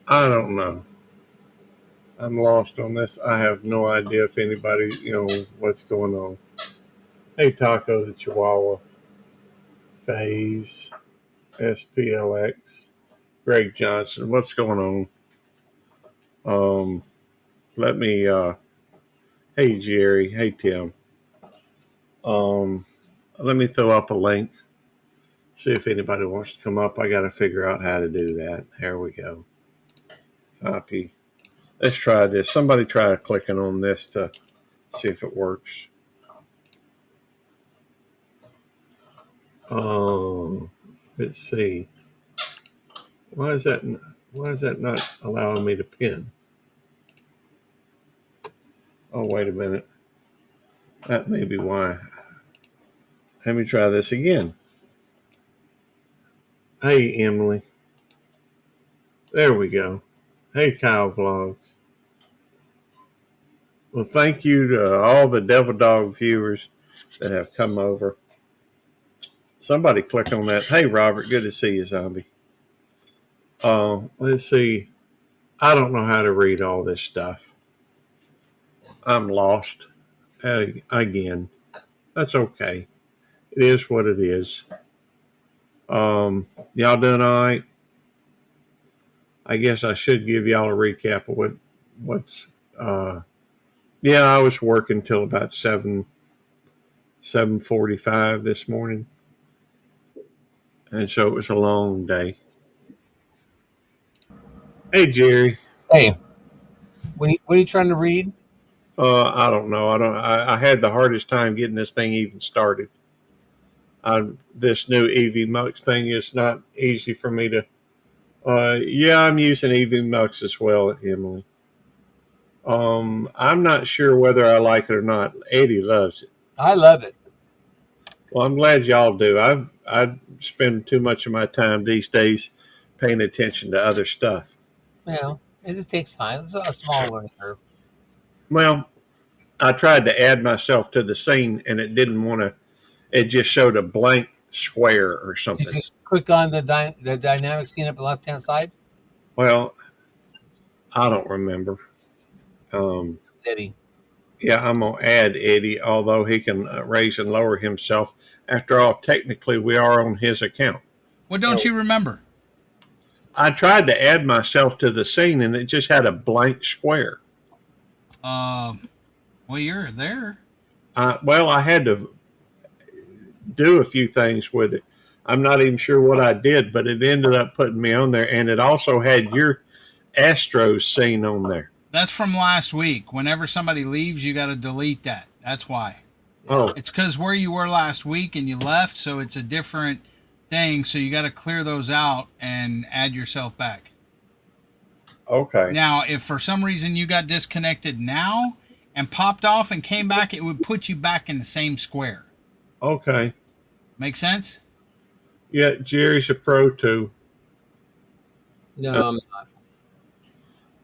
I don't know. I'm lost on this. I have no idea if anybody, what's going on. Hey, Taco the Chihuahua, Phase, SPLX, Greg Johnson, what's going on? Um, let me, hey, Jerry, hey, Tim. Um, Let me throw up a link. See if anybody wants to come up. I got to figure out how to do that. There we go. Copy. Let's try this. Somebody try clicking on this to see if it works. Um, let's see. Why is that? Why is that not allowing me to pin? Oh, wait a minute. That may be why. Let me try this again. Hey, Emily. There we go. Hey, Kyle Vlogs. Well, thank you to all the Devil Dog viewers that have come over. Somebody click on that. Hey, Robert. Good to see you, Zombie. Let's see. I don't know how to read all this stuff. I'm lost again. That's okay. It is what it is. Y'all doing all right? I guess I should give y'all a recap of what's. Yeah, I was working till about 7:45 this morning, and so it was a long day. Hey, Jerry. Hey, what are you trying to read? I don't know. I had the hardest time getting this thing even started. This new EV Mux thing is not easy for me to. Yeah, I'm using EV Mux as well, Emily. I'm not sure whether I like it or not. Eddie loves it. I love it. Well, I'm glad y'all do. I spend too much of my time these days paying attention to other stuff. Well, it just takes time. It's a small learning curve. Well, I tried to add myself to the scene, and it didn't want to. It just showed a blank square or You something. just click on the dynamic scene up the left hand side. Well, I don't remember. Um, Eddie. yeah, I'm gonna add Eddie, although he can raise and lower himself. After all, technically, we are on his account. What don't Oh, you remember? I tried to add myself to the scene, and it just had a blank square. Uh, well, you're there. Well, I had to do a few things with it. I'm not even sure what I did, but it ended up putting me on there, and it also had your Astros scene on there. That's from last week. Whenever somebody leaves, you got to delete that. That's why. yeah. Oh, It's because where you were last week and you left, so it's a different thing. So you got to clear those out and add yourself back. okay, Now, if for some reason you got disconnected now and popped off and came back, it would put you back in the same square. okay. Make sense? Yeah, Jerry's a pro too. Uh, No,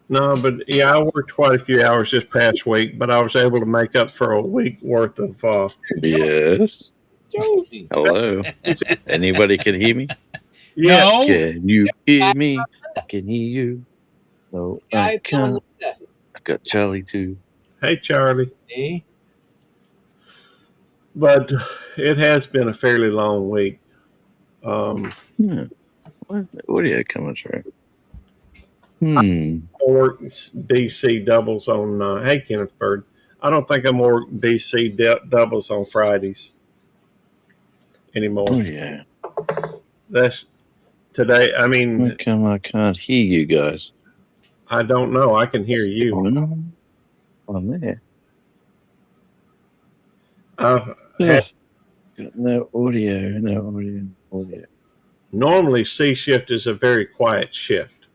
no, but yeah, I worked quite a few hours this past week, but I was able to make up for a week worth of. Yes. Josie. Hello. Anybody can hear me? Yeah, No. Can you hear me? I can hear you. No, I I found can't. I got Charlie too. hey Charlie, Linda. but it has been a fairly long week. Um, Hmm. Where's the audio coming through? Hmm. I work BC doubles on. Hey Kenneth Bird, I don't think I'm more BC doubles on Fridays anymore. Oh yeah. That's today. I How mean, come I can't hear you guys? I don't know. I can hear What's you. going on? I'm there. I had Ugh, got no audio. No audio. Audio. normally C shift is a very quiet shift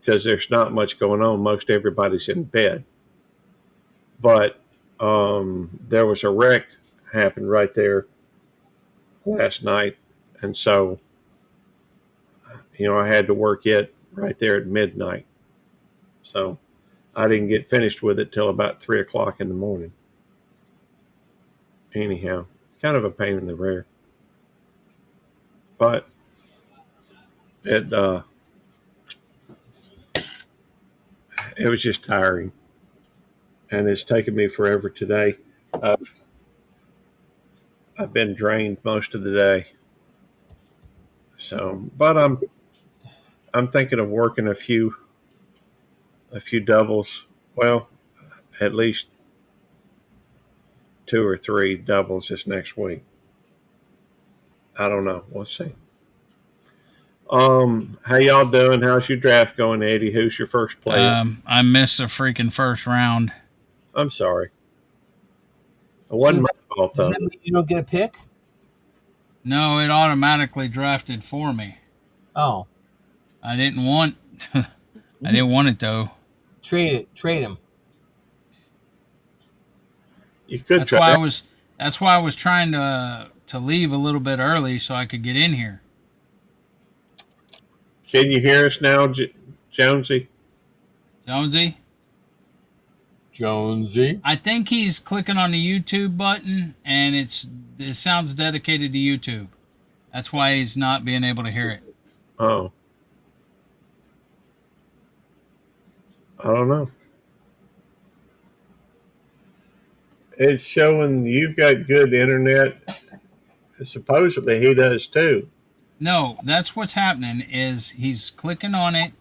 because there's not much going on. Most everybody's in bed. But there was a wreck happened right there last night, and so I had to work it right there at midnight. So I didn't get finished with it till about 3 o'clock in the morning. Anyhow, it's kind of a pain in the rear, but it It was just tiring, and it's taken me forever today. I've I've been drained most of the day. So, but I'm thinking of working a few doubles. Well, at least 2 or 3 doubles this next week. I don't know. We'll see. How y'all doing? How's your draft going, Eddie? Who's your first player? I missed the freaking first round. I'm sorry. It So wasn't my fault does though. that mean you don't get a pick? No, it automatically drafted for me. Oh, I didn't want. I didn't want it though. trade him. You could That's try. why I was. That's why I was trying to leave a little bit early so I could get in here. Can you hear us now, Jonesy? Jonesy, Jonesy. I think he's clicking on the YouTube button, and it sounds dedicated to YouTube. That's why he's not being able to hear it. Oh, I don't know. It's showing you've got good internet. Supposedly he does too. No, that's what's happening. Is he's clicking on it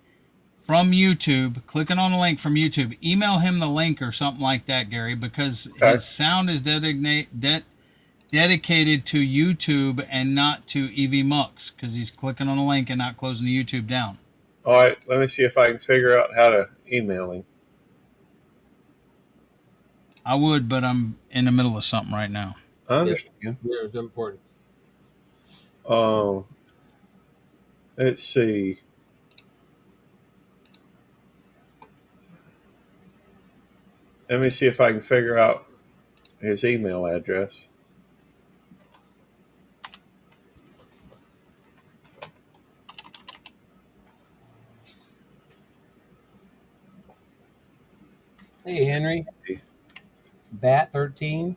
from YouTube, clicking on a link from YouTube. Email him the link or something like that, Gary, because Okay. his sound is dedicated to YouTube and not to EV Mux because he's clicking on a link and not closing the YouTube down. All right, let me see if I can figure out how to email him. I would, but I'm in the middle of something right now. I understand. Yeah, it's important. Let's see. Let me see if I can figure out his email address. Hey, Henry. Bat 13.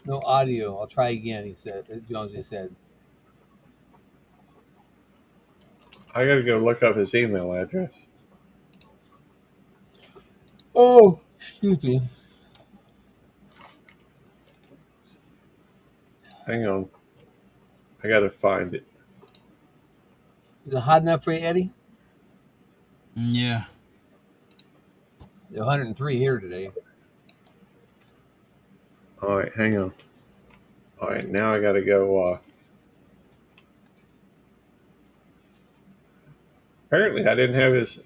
No audio. I'll try again. He said. Jonesy said. I got to go look up his email address. Oh, excuse me. Hang on. I got to find it. Is it hot enough for you, Eddie? Yeah. They're 103 here today. All right, hang on. All right, now I got to go. Apparently, I didn't have his.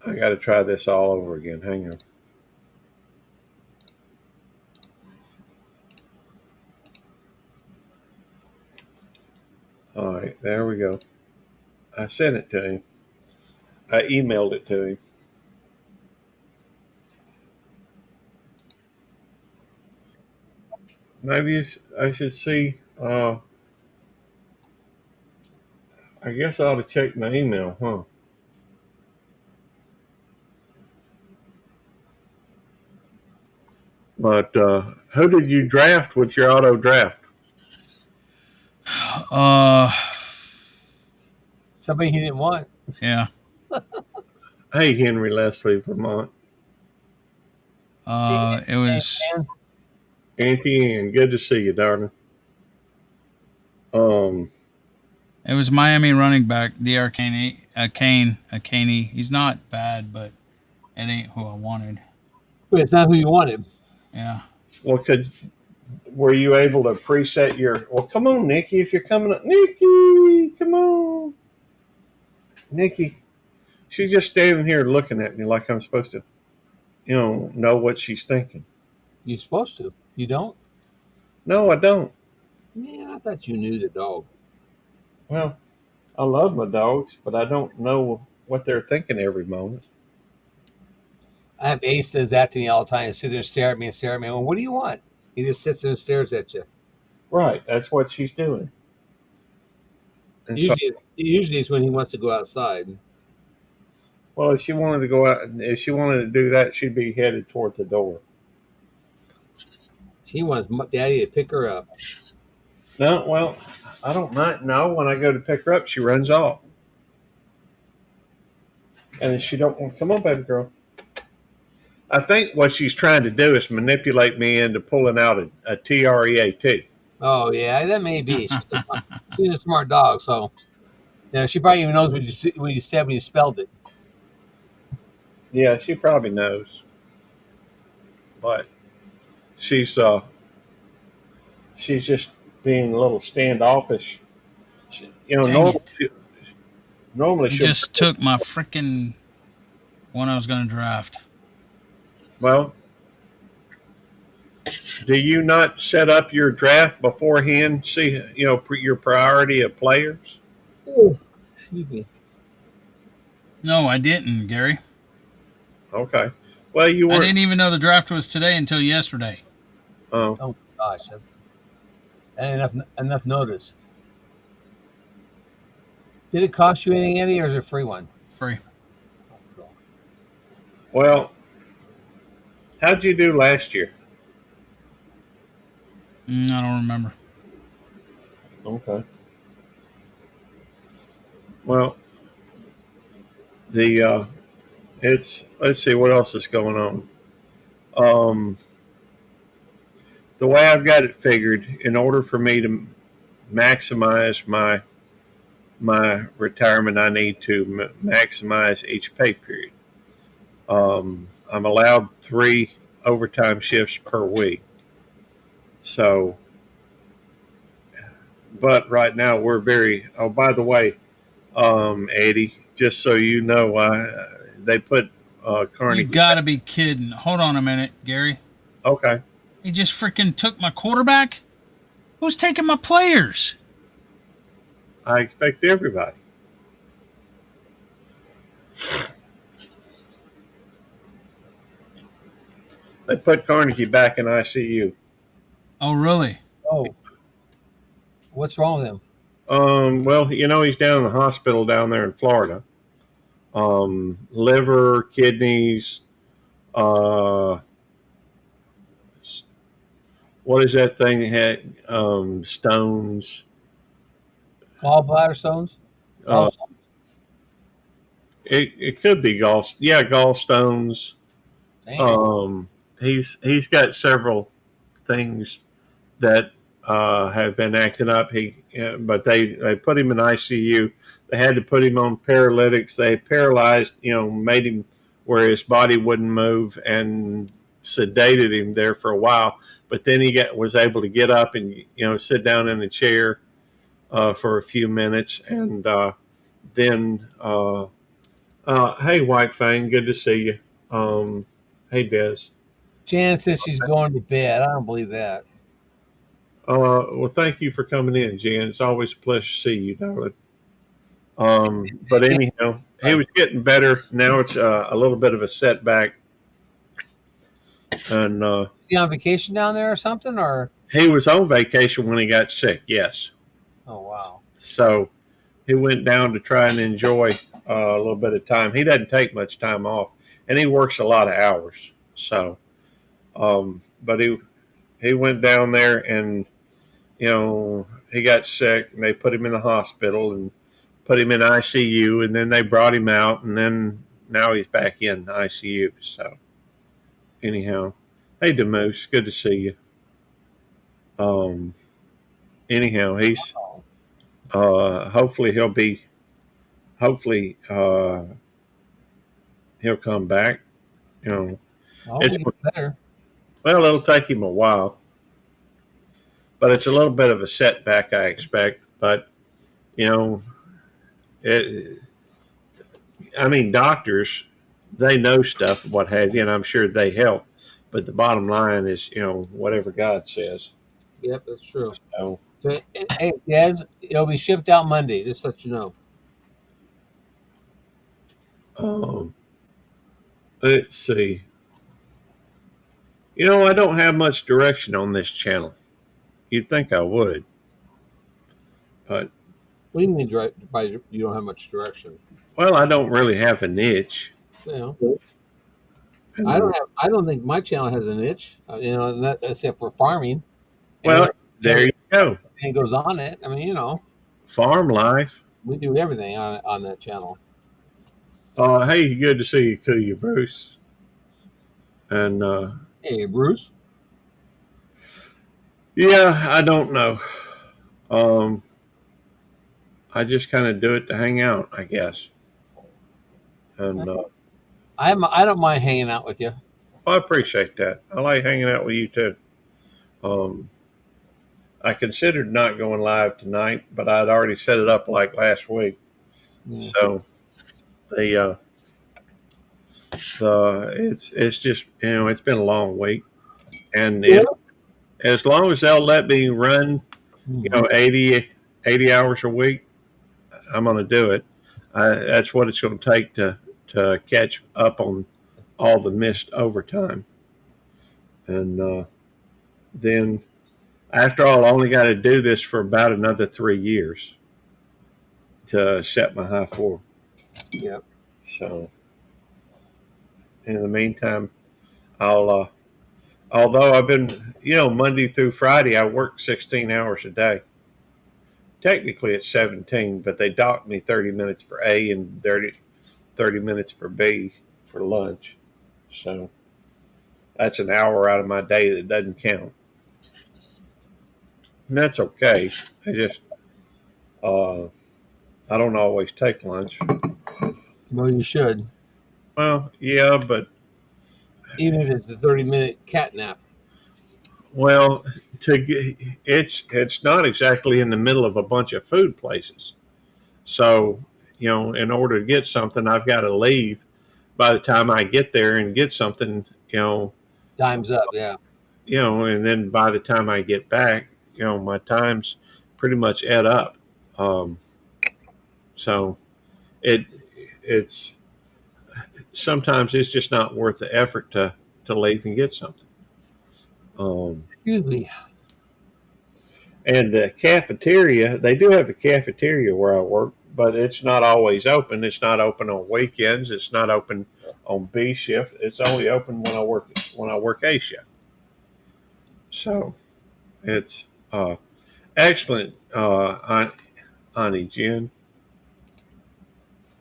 I got to try this all over again. Hang on. All right, there we go. I sent it to him. I emailed it to him. Maybe I should see. I guess I ought to check my email, huh? But who did you draft with your auto draft? Uh. Somebody he didn't want. Yeah. Hey, Henry Leslie, Vermont. It was. Auntie Ann, good to see you, darling. It was Miami running back Dr. Caney. He's not bad, but it ain't who I wanted. Wait, it's not who you wanted. Yeah. Well, were you able to preset your? Well, come on, Nikki, if you're coming up, Nikki, come on, Nikki. She's just standing here looking at me like I'm supposed to, know what she's thinking. You're supposed to. You don't? No, I don't. Man, I thought you knew the dog. Well, I love my dogs, but I don't know what they're thinking every moment. I have Ace says that to me all the time. He sits there and stare at me and stare at me. Well, what do you want? He just sits there and stares at you. Right, that's what she's doing. And so, Usually it's when he wants to go outside. well, if she wanted to go out, if she wanted to do that, she'd be headed toward the door. She wants Daddy to pick her up. No, well, I don't mind. No, when I go to pick her up, she runs off, and then she don't want to come on, baby girl. I think what she's trying to do is manipulate me into pulling out a TREAT. Oh yeah, that may be. She's a smart dog, so yeah, she probably even knows what you said when you spelled it. Yeah, she probably knows, but she's uh she's just being a little standoffish. Dang it. Normally He she'll. just took my freaking one I was going to draft. Well, do you not set up your draft beforehand? See, your priority of players. Oh, excuse me. No, I didn't, Gary. Okay. Well, you I weren't. didn't even know the draft was today until yesterday. Oh, Oh gosh, that's enough notice. Did it cost you anything, Eddie, or is it a free one? Free. Oh, cool. well, how'd you do last year? I don't remember. Okay. Well, the it's let's see what else is going on. Um, the way I've got it figured, in order for me to maximize my retirement, I need to maximize each pay period. I'm allowed 3 overtime shifts per week. So, but right now we're very. Oh, by the way, Eddie, just so you know, they put You Carnegie. got to be kidding. Hold on a minute, Gary. Okay, He just freaking took my quarterback? Who's taking my players? I expect everybody. They put Carnegie back in ICU. Oh, really? Oh, what's wrong with him? Well, he's down in the hospital down there in Florida. Liver, kidneys, uh, what is that thing that had stones? Gallbladder stones? Uh, Gallstones? it could be gallstones. Damn. Um, he's got several things that have been acting up. But they put him in ICU. They had to put him on paralytics. They paralyzed, made him where his body wouldn't move and sedated him there for a while. But then he was able to get up and sit down in a chair for a few minutes, and then hey White Fang, good to see you. Hey Des. Jan says she's going to bed. I don't believe that. Well, thank you for coming in, Jan. It's always a pleasure to see you, darling. But anyhow, he was getting better. Now it's a little bit of a setback, and Is he on vacation down there or something? Or he was on vacation when he got sick. Yes, oh wow. so he went down to try and enjoy a little bit of time. He doesn't take much time off, and he works a lot of hours. So, but he went down there, and he got sick, and they put him in the hospital and put him in ICU, and then they brought him out, and then now he's back in ICU. So, anyhow, hey Demoose, good to see you. Um, anyhow, he's hopefully hopefully he'll come back. You know, I hope it's he gets better. well, it'll take him a while, but it's a little bit of a setback, I expect. But you know, it, I mean, doctors, they know stuff, what have you, and I'm sure they help. But the bottom line is, whatever God says. Yep, that's true. So, So, hey, Des, it'll be shipped out Monday. Just to let you know. um, let's see. I don't have much direction on this channel. You'd think I would, but What do you mean? By you don't have much direction? well, I don't really have a niche. You know, And, I don't have. I don't think my channel has a niche. Except for farming. well, And there you Oh, Everything goes on it. I mean, farm life. we do everything on that channel. Hey, good to see you, Kuya Bruce. And Hey, Bruce. yeah, I don't know. Um, I just kind of do it to hang out, I guess. And I don't mind hanging out with you. I appreciate that. I like hanging out with you too. Um, I considered not going live tonight, but I'd already set it up like last week. Yeah. So the it's just it's been a long week, and as long as they'll let me run Mhm. 80 hours a week, I'm going to do it. That's what it's going to take to catch up on all the missed overtime, and then after all, I only got to do this for about another 3 years to set my high floor. Yep. So in the meantime, I'll although I've been Monday through Friday I work 16 hours a day. Technically it's 17, but they dock me 30 minutes for A and 30 minutes for B for lunch. So that's an hour out of my day that doesn't count. And that's okay. I just uh, I don't always take lunch. Well, you should, Well, yeah, but even if it's a 30-minute cat nap. well, to get, it's not exactly in the middle of a bunch of food places. So in order to get something, I've got to leave by the time I get there and get something. Time's up. Yeah. And then by the time I get back, my time's pretty much ate up. Um, so it it's sometimes it's just not worth the effort to leave and get something. Excuse me. And the cafeteria, they do have a cafeteria where I work, but it's not always open. It's not open on weekends. It's not open on B shift. It's only open when I work A shift. So it's excellent, Auntie Jen.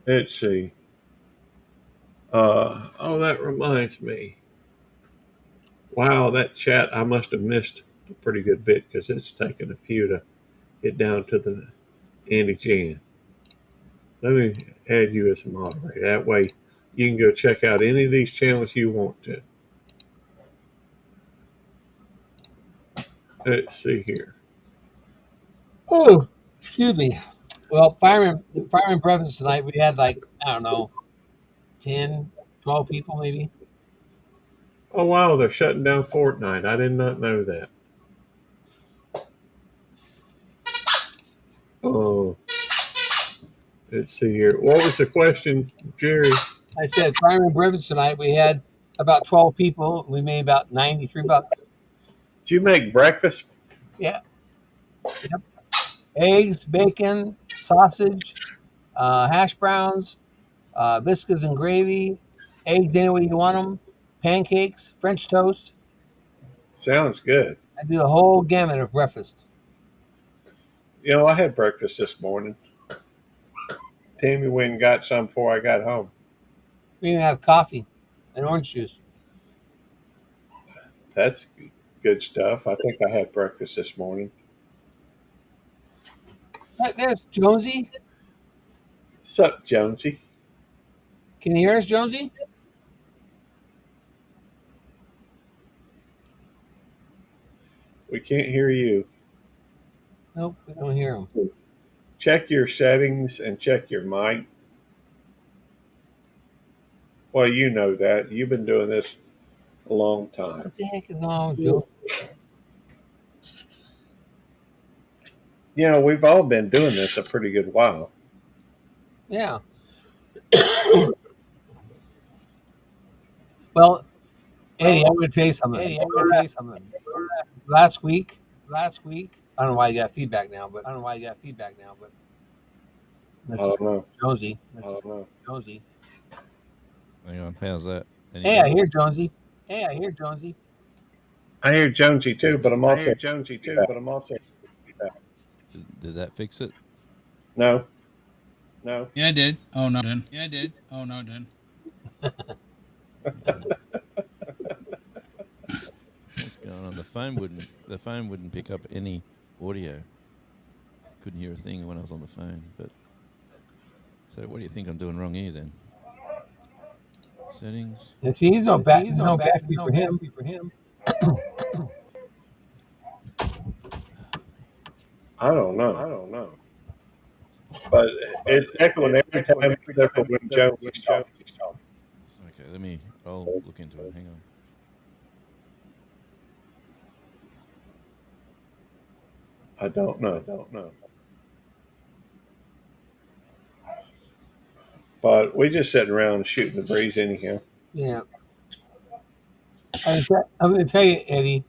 Let's see. Oh, that reminds me. Wow, that chat, I must have missed a pretty good bit because it's taken a few to get down to the Andy Jan. Let me add you as a moderator. That way you can go check out any of these channels you want to. Let's see here. Oh, excuse me. Well, fireman breakfast tonight. We had like, I don't know, 10, 12 people maybe. Oh, wow, they're shutting down Fortnite. I did not know that. Oh, let's see here. What was the question, Jerry? I said fireman breakfast tonight. We had about 12 people. We made about $93. Did you make breakfast? Yeah. Yep. Eggs, bacon, sausage, hash browns, biscuits and gravy, eggs any way you want them, pancakes, French toast. Sounds good. I do the whole gamut of breakfast. I had breakfast this morning. Tammy went and got some before I got home. We even have coffee and orange juice. That's good stuff. I think I had breakfast this morning. There's Jonesy. Sup, Jonesy? Can you hear us, Jonesy? We can't hear you. Nope, we don't hear him. Check your settings and check your mic. Well, you know that. You've been doing this a long time. What the heck is going on with Jonesy? We've all been doing this a pretty good while. Yeah. Well, Eddie, I'm going to tell you something. Last week, I don't know why you got feedback now, but I don't know. Jonesy. Hang on, how's that? Hey, I hear Jonesy. I hear Jonesy too, but I'm also Did that fix it? No. Yeah, I did. Oh no, it didn't. Yeah, I did. Oh no, it didn't. What's going on? The phone wouldn't pick up any audio. Couldn't hear a thing when I was on the phone. But so, what do you think I'm doing wrong here then? Settings. And see, he's no battery for him. I don't know. But it's echoing every time except for when Jones is talking. Okay, I'll look into it. Hang on. I don't know. But we just sitting around shooting the breeze anyhow. Yeah. I'm going to tell you, Eddie.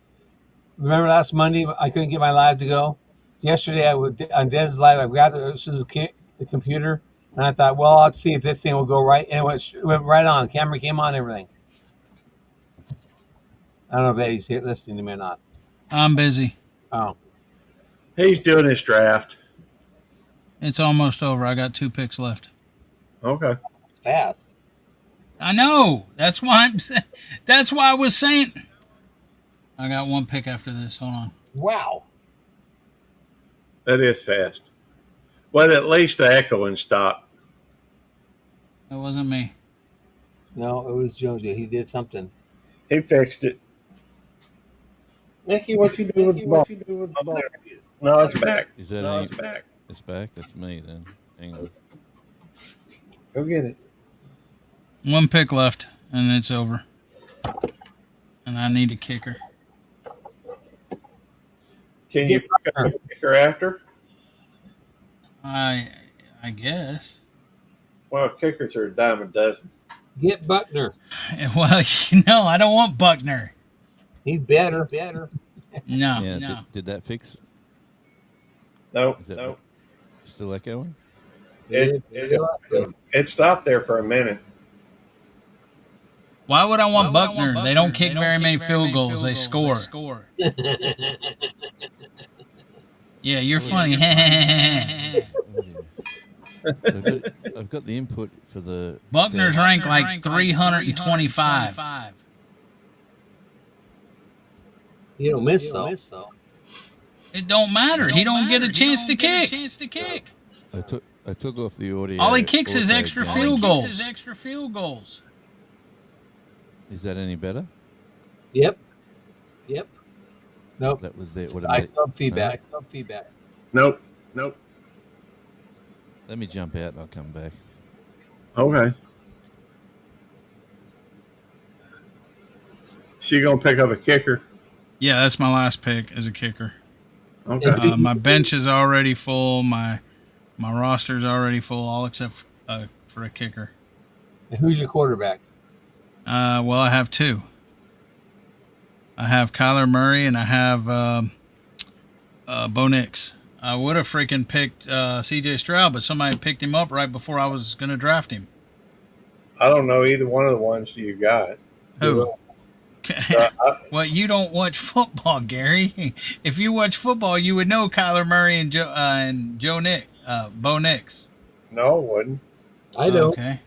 Remember last Monday I couldn't get my live to go. Yesterday on Dez's live. I grabbed the computer and I thought, well, I'll see if this thing will go right, and it went right on. Camera came on, everything. I don't know if Eddie's here listening to me or not. I'm busy. Oh, He's doing his draft. It's almost over. I got 2 picks left. Okay. it's fast. I know. That's why That's why I was saying. I got 1 pick after this. Hold on. Wow. That is fast. Well, at least the echoing stopped. That wasn't me. No, it was Jonesy. He did something. He fixed it. Nicky, what you doing with the ball? No, it's back. Is that No, it's back. It's back. That's me then. Hang on. Go get it. 1 pick left, and it's over. And I need a kicker. Can you pick up a kicker after? I guess. Well, kickers are a dime a dozen. Get Buckner. Well, I don't want Buckner. He's better. No, Yeah. no. Did that fix? Nope. Is that still echoing? It stopped there for a minute. Why would I want Buckner? They don't kick very many field goals. They score. Yeah, you're funny. I've got the input for the Buckner's ranked like 325. You don't miss though. It don't matter. He don't get a chance to kick. I took off the audio. All he kicks is auto extra gain. field goals. Is that any better? Yep. Nope. That was it. I sub feedback. Nope. Let me jump out and I'll come back. Okay. She gonna pick up a kicker? Yeah, that's my last pick as a kicker. Okay. My bench is already full. My roster's already full, all except for a kicker. And who's your quarterback? Well, I have 2. I have Kyler Murray and I have Bo Nix. I would have freaking picked C.J. Stroud, but somebody picked him up right before I was going to draft him. I don't know either one of the ones you got. Who? Well, you don't watch football, Gary. If you watch football, you would know Kyler Murray and Bo Nix. No, I wouldn't. I don't. Okay.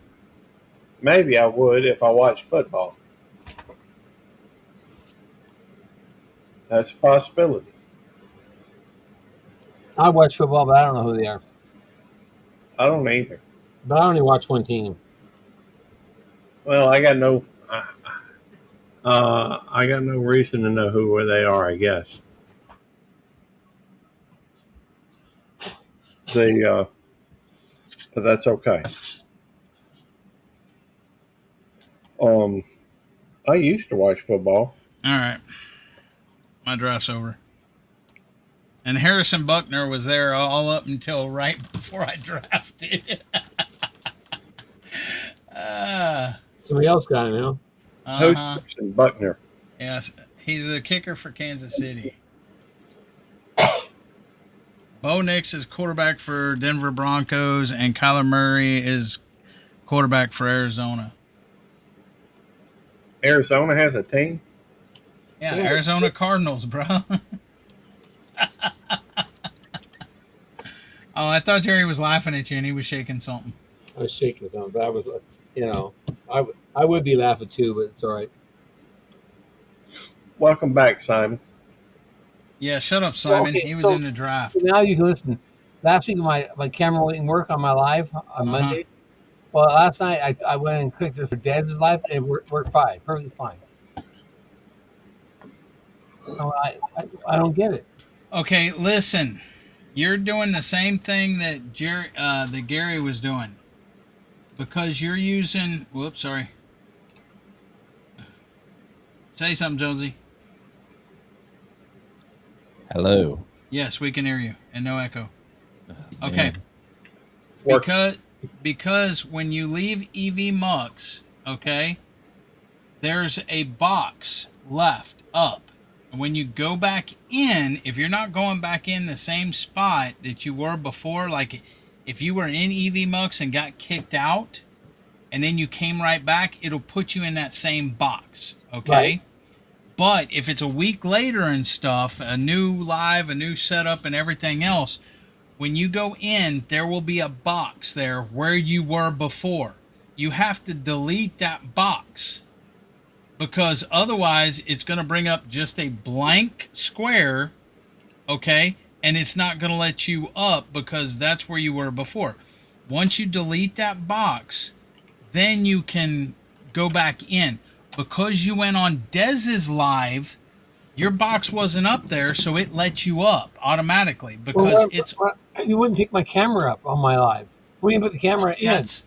Maybe I would if I watched football. That's a possibility. I watch football, but I don't know who they are. I don't either. But I only watch one team. Well, I got no reason to know who they are, I guess. But that's okay. I used to watch football. All right. My draft's over. And Harrison Buckner was there all up until right before I drafted. Somebody else got him, Who's Harrison Buckner? Yes, he's a kicker for Kansas City. Bo Nix is quarterback for Denver Broncos, and Kyler Murray is quarterback for Arizona. Arizona has a team? Yeah, Arizona Cardinals, bro. Oh, I thought Jerry was laughing at you and he was shaking something. I was shaking something, but I was, I would be laughing too, but it's all right. Welcome back, Simon. Yeah, shut up, Well, Simon. okay, He was so in the draft. now you can listen. Last week, my camera wouldn't work on my live on Uh huh. Monday. Well, last night I went and clicked it for Dez's live, and it worked fine, perfectly fine. No, I don't get it. Okay, listen. You're doing the same thing that that Gary was doing because you're using. Whoops, sorry. Say something, Jonesy. Hello. Yes, we can hear you and no echo. Oh, Okay, man. Work. because when you leave EV Mux, okay, there's a box left up. And when you go back in, if you're not going back in the same spot that you were before, like if you were in EV Mux and got kicked out and then you came right back, it'll put you in that same box, Right. okay? But if it's a week later and stuff, a new live, a new setup, and everything else, when you go in, there will be a box there where you were before. You have to delete that box because otherwise it's going to bring up just a blank square, okay? And it's not going to let you up because that's where you were before. Once you delete that box, then you can go back in. Because you went on Dez's live, your box wasn't up there, so it let you up automatically Well, because it's you wouldn't take my camera up on my live. We didn't put the camera in. that's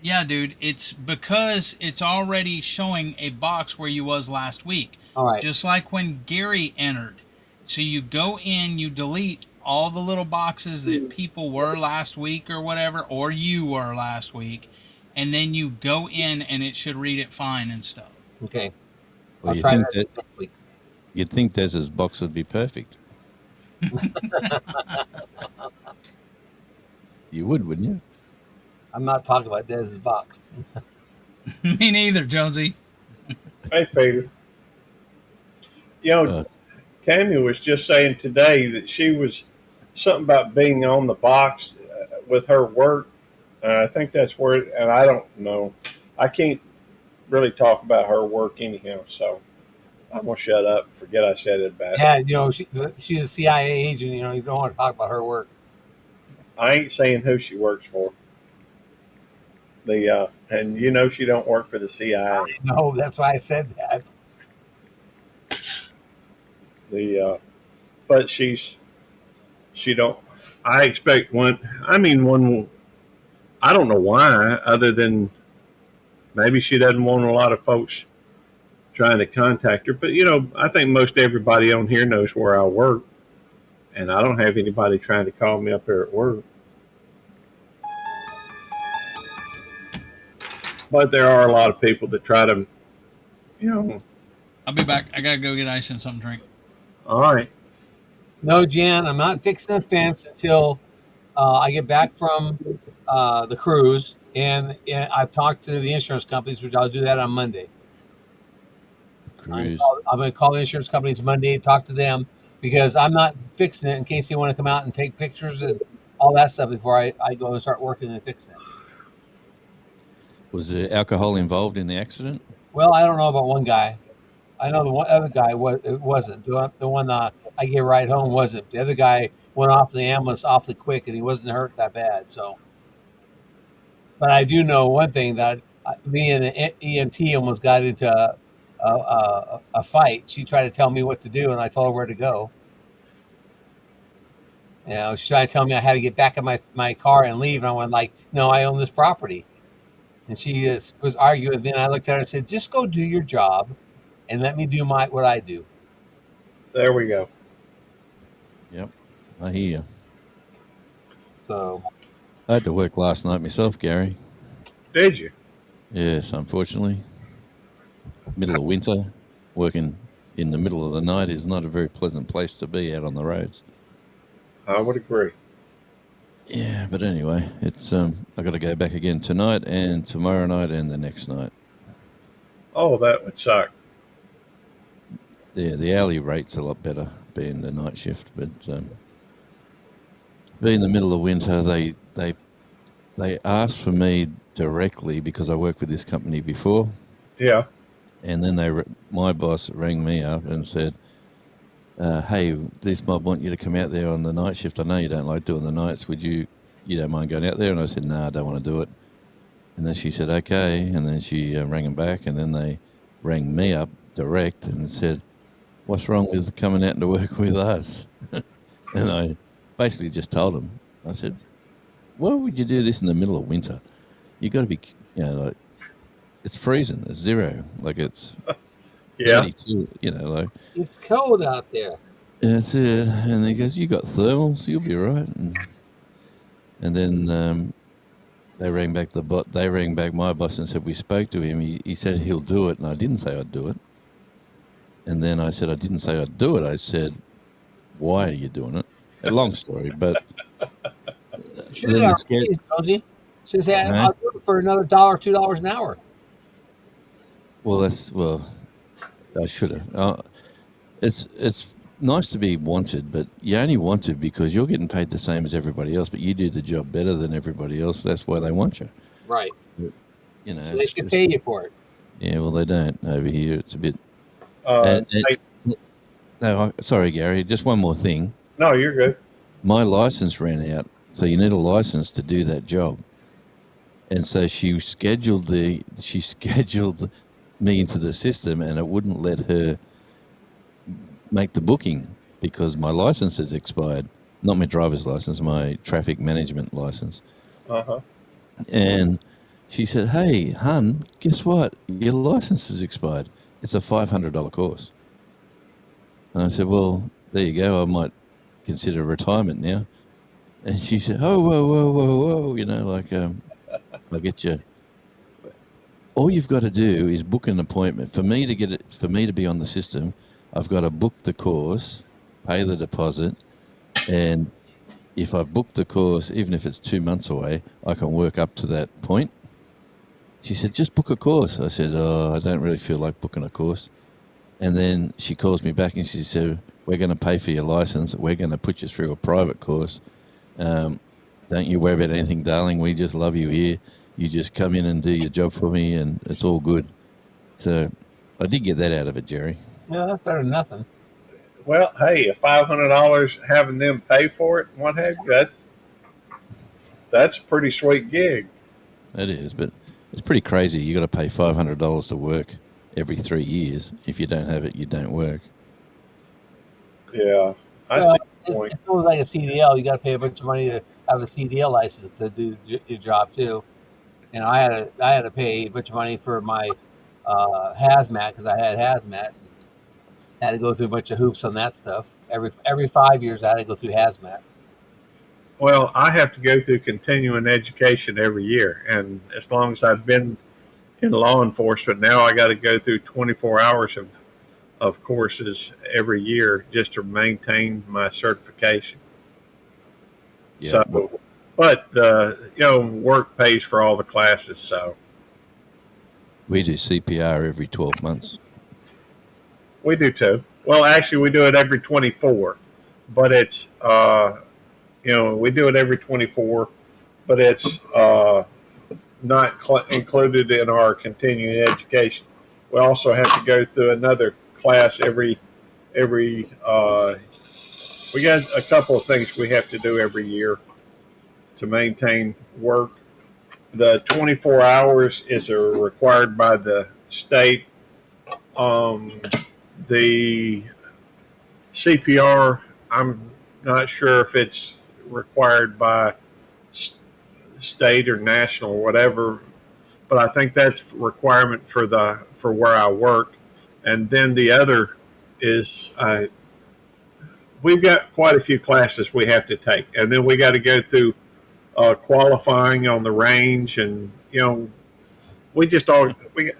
yeah, dude. It's because it's already showing a box where you was last week. All right. Just like when Gary entered. So you go in, you delete all the little boxes that people were last week or whatever, or you were last week, and then you go in and it should read it fine and stuff. Okay. Well, I'll try that next week. you'd think Dez's box would be perfect. You would, wouldn't you? I'm not talking about Dez's box. Me neither, Jonesy. Hey, Peter. You know, Uh, Cammy was just saying today that she was something about being on the box with her work. I think that's where, and I don't know. I can't really talk about her work anyhow, so I'm gonna shut up. And forget I said it back. Yeah, she's a CIA agent. You don't want to talk about her work. I ain't saying who she works for. And you know she don't work for the CIA. No, that's why I said that. But she don't. I expect one. I mean, one. I don't know why, other than maybe she doesn't want a lot of folks trying to contact her. But I think most everybody on here knows where I work, and I don't have anybody trying to call me up there at work. But there are a lot of people that try to, you know. I'll be back. I gotta go get ice and something to drink. All right. No, Jan, I'm not fixing the fence until I get back from the cruise, and I've talked to the insurance companies, which I'll do that on Monday. cruise. I'm going to call the insurance companies Monday, talk to them, because I'm not fixing it in case they want to come out and take pictures and all that stuff before I go and start working and fixing it. Was there alcohol involved in the accident? Well, I don't know about one guy. I know the one other guy wasn't. The one I gave a ride home wasn't. The other guy went off the ambulance awfully quick, and he wasn't hurt that bad. So, but I do know one thing that me and the EMT almost got into a fight. She tried to tell me what to do, and I told her where to go. She tried to tell me I had to get back in my car and leave, and I went like, "No, I own this property." And she was arguing with me, and I looked at her and said, "Just go do your job, and let me do what I do." There we go. Yep. I hear you. So, I had to work last night myself, Gary. Did you? Yes, unfortunately. Middle of winter, working in the middle of the night is not a very pleasant place to be out on the roads. I would agree. Yeah, but anyway, it's I got to go back again tonight and tomorrow night and the next night. Oh, that would suck. Yeah, the hourly rate's a lot better being the night shift, but be in the middle of winter, they asked for me directly because I worked with this company before, Yeah. and then my boss rang me up and said, "Hey, this mob want you to come out there on the night shift. I know you don't like doing the nights. You don't mind going out there?" And I said, "No, I don't want to do it." And then she said, "Okay," and then she rang them back, and then they rang me up direct and said, "What's wrong with coming out to work with us?" And I basically just told them, I said, "Why would you do this in the middle of winter? You got to be, like it's freezing, it's zero, like it's Yeah. 32, like It's cold out there. that's it." And he goes, "You got thermals, you'll be right." And then they rang back my boss and said we spoke to him. He said he'll do it, and I didn't say I'd do it. And then I said I didn't say I'd do it. I said, "Why are you doing it?" A long story, but Should then have the scare. Jonesy. Should say Huh? I'll do it for another $2 an hour. Well, I should have. It's nice to be wanted, but you only wanted because you're getting paid the same as everybody else, but you do the job better than everybody else. That's why they want you. Right. So they should pay you for it. Yeah, well, they don't over here. It's a bit. Uh, hey, No, sorry, Gary. Just one more thing. no, you're good. My license ran out, so you need a license to do that job. And so she scheduled me into the system, and it wouldn't let her make the booking because my license has expired. Not my driver's license, my traffic management license. Uh-huh. And she said, "Hey, hun, guess what? Your license has expired. It's a $500 course." And I said, "Well, there you go. I might consider retirement now." And she said, "Oh, whoa, whoa, whoa, whoa, I'll get you. All you've got to do is book an appointment. For me to be on the system, I've got to book the course, pay the deposit, and if I've booked the course, even if it's 2 months away, I can work up to that point." She said, "Just book a course." I said, "Oh, I don't really feel like booking a course." And then she calls me back and she said, "We're going to pay for your license. We're going to put you through a private course. Don't you worry about anything, darling. We just love you here. You just come in and do your job for me, and it's all good." So I did get that out of it, Jerry. Yeah, that's better than nothing. Well, hey, $500 having them pay for it, and what have you, that's a pretty sweet gig. It is, but it's pretty crazy. You got to pay $500 to work every 3 years. If you don't have it, you don't work. Yeah, I Well, see the point. it's almost like a CDL. You got to pay a bunch of money to have a CDL license to do your job too. And I had to pay a bunch of money for my hazmat because I had hazmat. Had to go through a bunch of hoops on that stuff. Every 5 years, I had to go through hazmat. Well, I have to go through continuing education every year, and as long as I've been in law enforcement, now I got to go through 24 hours of courses every year just to maintain my certification. Yeah. So, but work pays for all the classes, so We do CPR every 12 months. we do too. Well, actually, we do it every 24, but it's we do it every 24, but it's not included in our continuing education. We also have to go through another class every. We got a couple of things we have to do every year to maintain work. The 24 hours is required by the state. The CPR, I'm not sure if it's required by state or national or whatever, but I think that's requirement for where I work. And then the other is we've got quite a few classes we have to take, and then we got to go through qualifying on the range, and we just all we.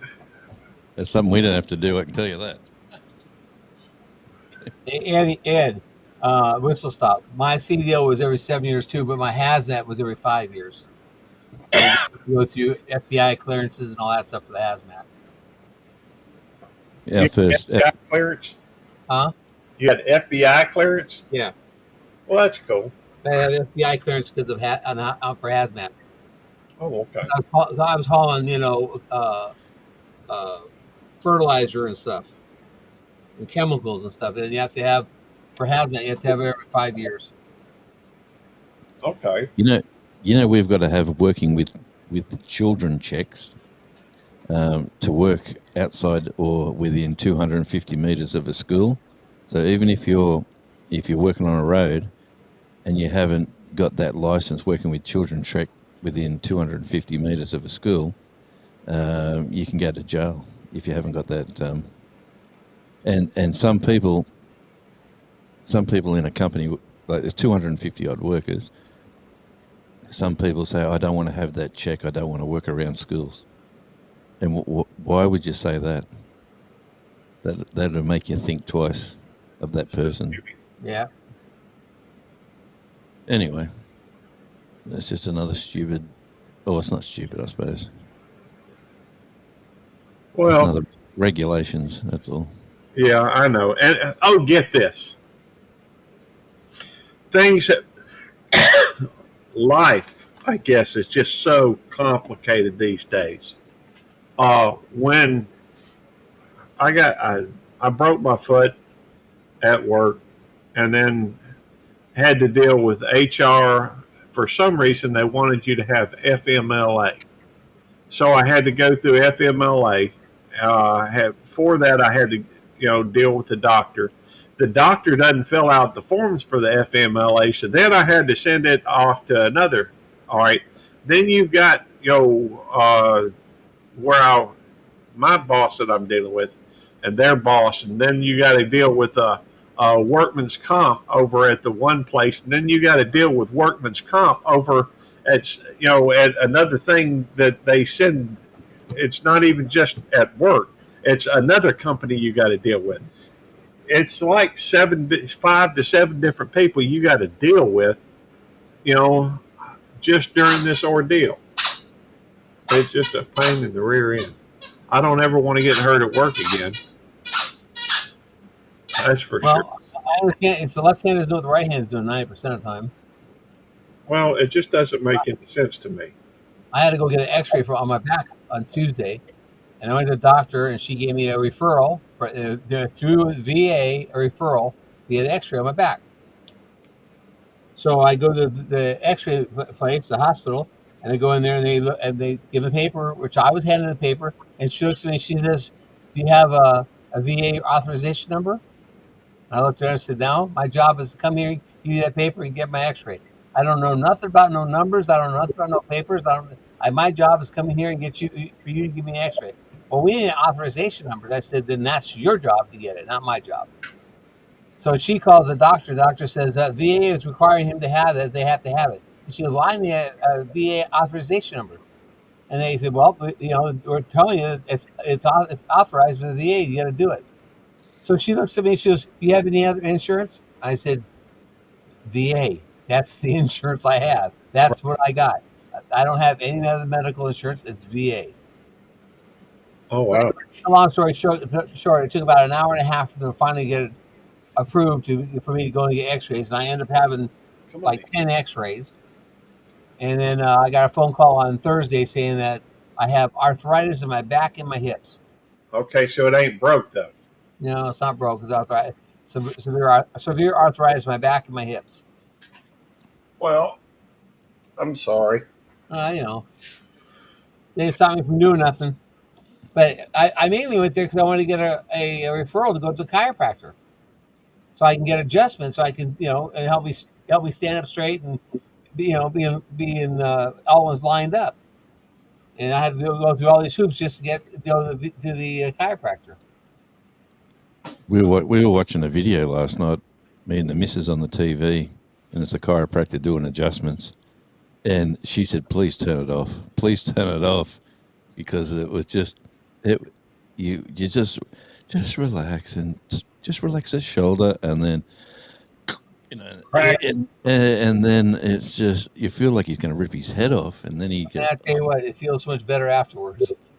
That's something we don't have to do. I can tell you that. Ed, whistle stop. My CDL was every 7 years too, but my hazmat was every 5 years. You go through FBI clearances and all that stuff for the hazmat. Yeah, You first. had FBI clearance? Huh? You had FBI clearance? Yeah. Well, that's cool. I have FBI clearance because of for hazmat. Oh, okay. I was hauling, fertilizer and stuff and chemicals and stuff. And you have to have for hazmat. You have to have it every 5 years. Okay. You know, we've got to have working with children checks to work outside or within 250 meters of a school. So even if you're working on a road and you haven't got that license working with children check within 250 meters of a school, you can go to jail if you haven't got that. And some people in a company, like there's 250 odd workers. Some people say, I don't want to have that check. I don't want to work around schools. And why would you say that? That'll make you think twice of that person. Yeah. Anyway, that's just another stupid. Oh, it's not stupid, I suppose. It's Well, another regulations. That's all. yeah, I know. And oh, get this. Things that life, I guess, is just so complicated these days. When I broke my foot at work, and then had to deal with HR. For some reason, they wanted you to have FMLA, so I had to go through FMLA. For that, I had to deal with the doctor. The doctor doesn't fill out the forms for the FMLA, so then I had to send it off to another. All right, then you've got where my boss that I'm dealing with, and their boss, and then you got to deal with workman's comp over at the one place, and then you got to deal with workman's comp over at another thing that they send. It's not even just at work; it's another company you got to deal with. It's like 5 to 7 different people you got to deal with, you know, just during this ordeal. It's just a pain in the rear end. I don't ever want to get hurt at work again. That's for sure. I understand. It's the left hand is doing what the right hand is doing 90% of the time. Well, it just doesn't make any sense to me. I had to go get an X-ray on my back on Tuesday, and I went to the doctor, and she gave me a referral through VA, a referral to get an X-ray on my back. So I go to the X-ray place, the hospital, and I go in there, and they give a paper, which I was handing the paper, and she looks at me, and she says, "Do you have a VA authorization number?" I looked at her and said, "No, my job is to come here, give you that paper, and get my X-ray. I don't know nothing about no numbers. I don't know nothing about no papers. My job is coming here and for you to give me an X-ray." Well, we need an authorization number. I said, "Then that's your job to get it, not my job." So she calls the doctor. The doctor says that VA is requiring him to have it. They have to have it. And she goes, "Well, I need a VA authorization number." And they said, "Well, we're telling you it's authorized by the VA. You got to do it." So she looks at me. She goes, "Do you have any other insurance?" I said, "VA. That's the insurance I have. That's what I got. I don't have any other medical insurance. It's VA." Oh, wow. Long story short, it took about an hour and a half to finally get it approved for me to go and get X-rays, and I ended up having like 10 X-rays. And then I got a phone call on Thursday saying that I have arthritis in my back and my hips. Okay, so it ain't broke, though. No, it's not broke. It's arthritis. Severe arthritis in my back and my hips. Well, I'm sorry. They didn't stop me from doing nothing. But I mainly went there because I wanted to get a referral to go to the chiropractor, so I can get adjustments, so I can and help me stand up straight and being always lined up. And I had to go through all these hoops just to get to the chiropractor. We were watching a video last night, me and the missus on the TV, and it's a chiropractor doing adjustments. And she said, "Please turn it off. Please turn it off," because it was you just relax and just relax his shoulder, and then and then it's just you feel like he's going to rip his head off, and then he And I tell you what, it feels so much better afterwards.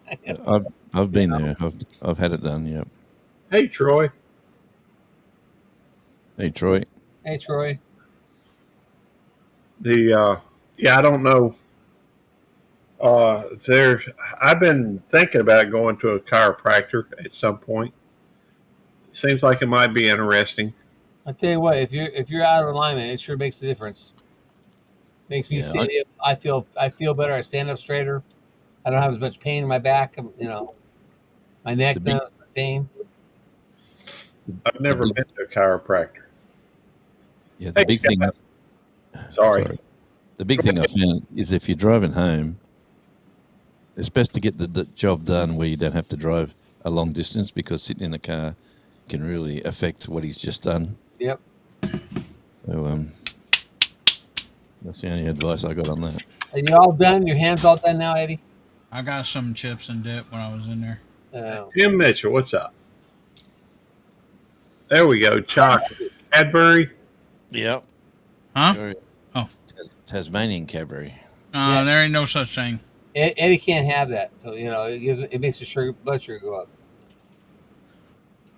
I've been there. I've had it done. Yeah. Hey, Troy. Hey, Troy. Hey, Troy. Yeah, I don't know. There, I've been thinking about going to a chiropractor at some point. Seems like it might be interesting. I tell you what, if you're out of alignment, it sure makes a difference. Makes me Yeah, stand up. I feel better. I stand up straighter. I don't have as much pain in my back. My neck the doesn't big have pain. I've the never big been to a chiropractor. yeah the Hey, big thing. Scott, sorry. Sorry, the big thing I found is if you're driving home, it's best to get the job done where you don't have to drive a long distance because sitting in the car can really affect what he's just done. Yep. So that's the only advice I got on that. Are you all done? Your hands all done now, Eddie? I got some chips and dip when I was in there. Tim Mitchell, what's up? There we go. Chocolate. Cadbury. Yep. Huh? Sure. Oh. Tasmanian Cadbury. Yeah. There ain't no such thing. Eddie can't have that. So it makes the blood sugar go up.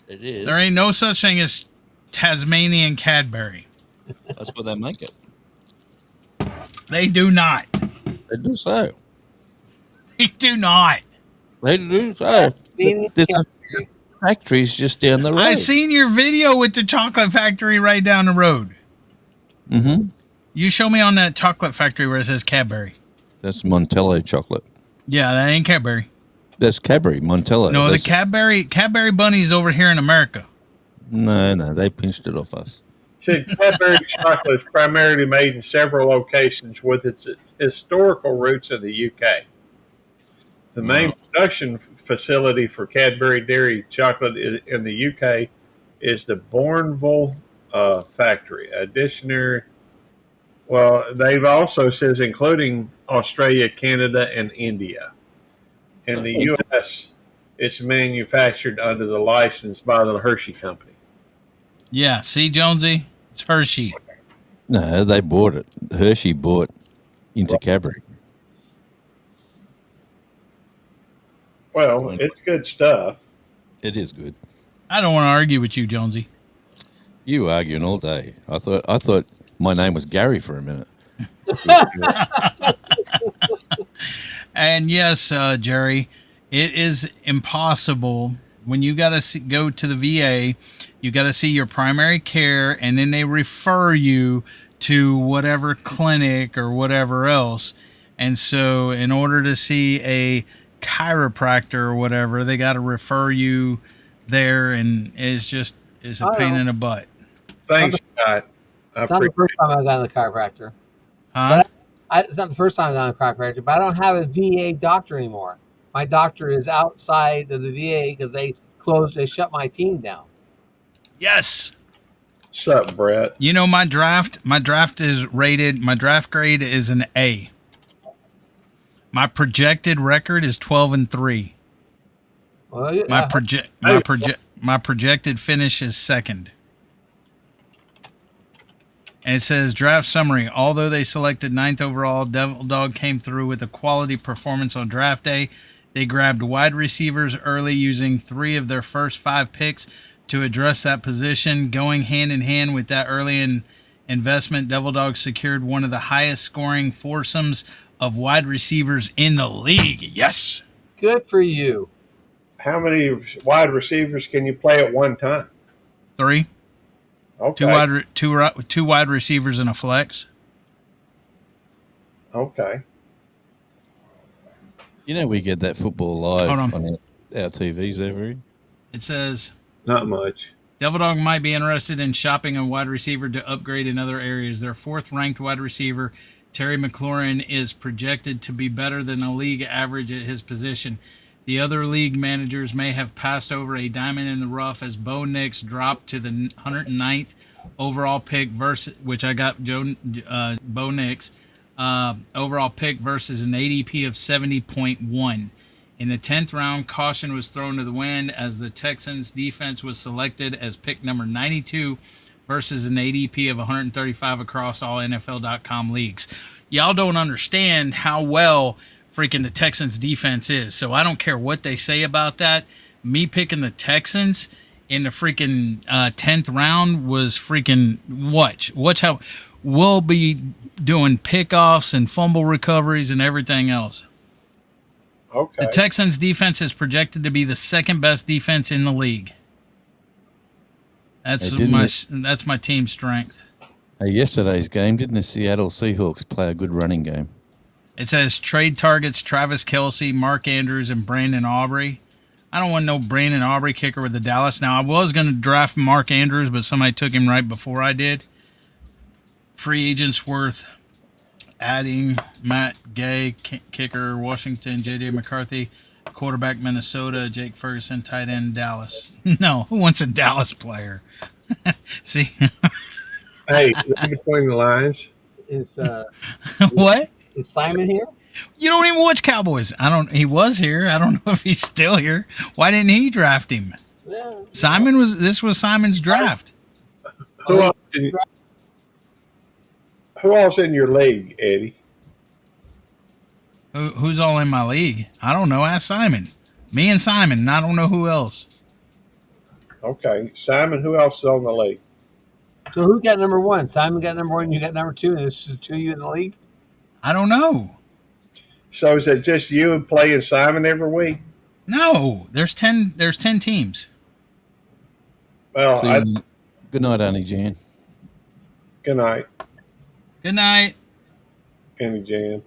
It is. There ain't no such thing as Tasmanian Cadbury. That's what they make it. They do not. They do so. They do not. They do so. There's a factories just down the road. I seen your video with the chocolate factory right down the road. Mm-hmm. You show me on that chocolate factory where it says Cadbury. That's Montello chocolate. Yeah, that ain't Cadbury. That's Cadbury, Montello. No, That's the Cadbury bunny's over here in America. No, they pinched it off us. Said Cadbury chocolate is primarily made in several locations with its historical roots in the UK. The main production facility for Cadbury dairy chocolate in the UK is the Bourneville factory. They've also says including Australia, Canada, and India. In the U.S., it's manufactured under the license by the Hershey Company. Yeah, see, Jonesy? It's Hershey. No, they bought it. Hershey bought into Cadbury. Well, it's good stuff. It is good. I don't want to argue with you, Jonesy. You arguing all day. I thought my name was Gary for a minute. And yes, Jerry, it is impossible when you got to go to the VA. You got to see your primary care, and then they refer you to whatever clinic or whatever else. And so, in order to see a chiropractor or whatever, they got to refer you there, and it's a pain in the butt. Thanks, Scott. It's not the first time I've gone to the chiropractor. Huh? It's not the first time I've gone to the chiropractor, but I don't have a VA doctor anymore. My doctor is outside of the VA because they shut my team down. Yes. What's up, Brett? You know, my draft grade is an A. My projected record is 12-3. Well, yeah, My projected finish is second. And it says draft summary. Although they selected 9th overall, Devil Dog came through with a quality performance on draft day. They grabbed wide receivers early, using 3 of their first 5 picks to address that position. Going hand in hand with that early investment, Devil Dog secured one of the highest scoring foursomes of wide receivers in the league. Yes. good for you. How many wide receivers can you play at one time? 3. Okay. Two wide receivers and a flex. Okay. You know we get that football live Hold on. on our TVs every. It says Not much. Devil Dog might be interested in shopping a wide receiver to upgrade in other areas. Their 4th-ranked wide receiver, Terry McLaurin, is projected to be better than a league average at his position. The other league managers may have passed over a diamond in the rough as Bo Nix dropped to the 109th overall pick which I got Bo Nix overall pick versus an ADP of 70.1. In the 10th round, caution was thrown to the wind as the Texans defense was selected as pick number 92 versus an ADP of 135 across all NFL.com leagues. Y'all don't understand how well freaking the Texans defense is. So I don't care what they say about that. Me picking the Texans in the freaking 10th round was freaking watch how we'll be doing pickoffs and fumble recoveries and everything else. Okay. The Texans' defense is projected to be the second best defense in the league. That's Hey, didn't that's my team strength. Hey, yesterday's game, didn't the Seattle Seahawks play a good running game? It says trade targets Travis Kelce, Mark Andrews, and Brandon Aubrey. I don't want no Brandon Aubrey kicker with the Dallas. Now, I was going to draft Mark Andrews, but somebody took him right before I did. Free agents worth adding Matt Gay, kicker, Washington, J.J. McCarthy, quarterback, Minnesota, Jake Ferguson, tight end, Dallas. No, who wants a Dallas player? See? Hey, read between the lines. Is What? is Simon here? You don't even watch Cowboys. He was here. I don't know if he's still here. Why didn't he draft him? Yeah. This was Simon's draft. Who else in your league, Eddie? Who's all in my league? I don't know. Ask Simon. Me and Simon, and I don't know who else. Okay. Simon, who else is on the league? So who got number one? Simon got number one. You got number two. And this is two of you in the league. I don't know. So is it just you playing Simon every week? No, there's 10 teams. Well, Good night, Annie Jan. good night, Good night. Annie Jan.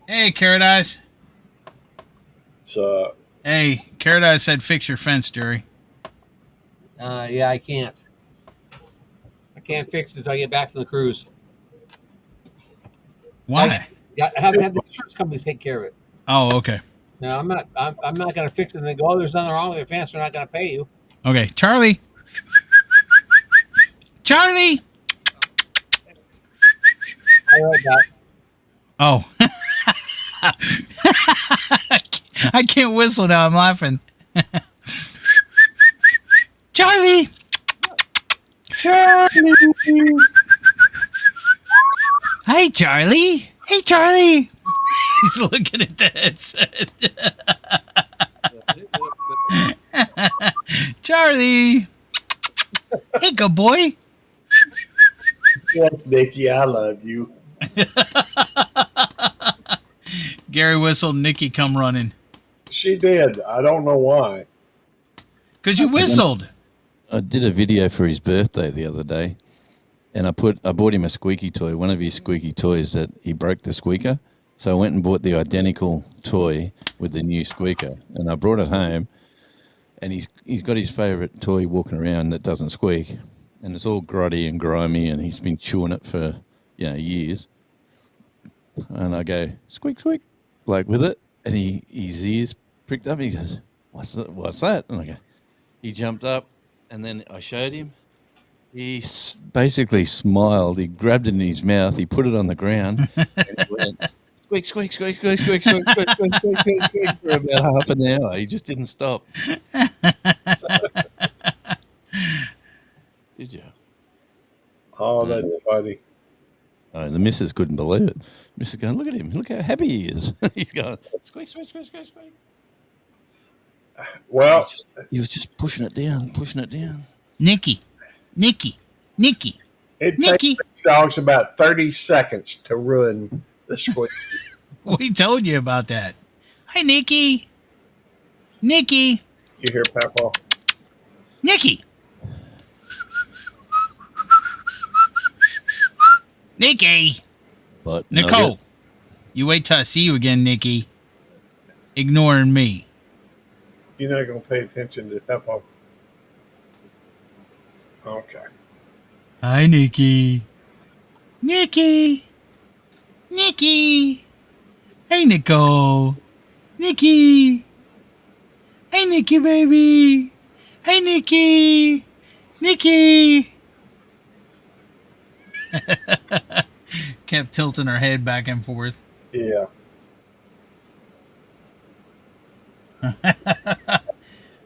Hey, Carrot Eyes. So Hey, Carrot Eyes said fix your fence, Jerry. Yeah, I can't. I can't fix it until I get back from the cruise. Why? Yeah, I have to have the insurance companies take care of it. Oh, okay. No, I'm not. I'm not going to fix it and then go. Oh, there's nothing wrong with your fence. We're not going to pay you. Okay, Charlie. Charlie. All right, Doc. Oh. I can't whistle now. I'm laughing. Charlie. Charlie. Hi, Charlie. Hey, Charlie. He's looking at the headset. Charlie. Hey, good boy. Yes, Nikki, I love you. Gary whistled. Nikki come running. She did. I don't know why. Because you whistled. I did a video for his birthday the other day, and I bought him a squeaky toy, one of his squeaky toys that he broke the squeaker. So I went and bought the identical toy with the new squeaker, and I brought it home, and he's got his favourite toy walking around that doesn't squeak, and it's all grotty and grimy, and he's been chewing it for years. And I go, squeak, squeak, like with it, and his ears pricked up, and he goes, what's that? And I go, he jumped up, and then I showed him. He basically smiled. He grabbed it in his mouth. He put it on the ground, and he went, squeak, squeak, squeak, squeak, squeak, squeak, squeak, squeak, squeak, squeak, squeak, for about half an hour. He just didn't stop. Did you? Oh, that's funny. Oh, the missus couldn't believe it. Missus going, look at him. Look how happy he is. He's going, squeak, squeak, squeak, squeak, squeak. Well, He was just pushing it down, pushing it down. Nikki. it Nikki. takes these dogs about 30 seconds to ruin the squeak. We told you about that. Hi, Nikki. Nikki. You hear Papa? Nikki. Nikki. But Nicole. Nugget, You wait till I see you again, Nikki. Ignoring me. You're not going to pay attention to Papa. Okay. Hi, Nikki. Nikki. Nikki. Hey, Nicole. Nikki. Hey, Nikki, baby. Hey, Nikki. Nikki. Kept tilting her head back and forth. Yeah.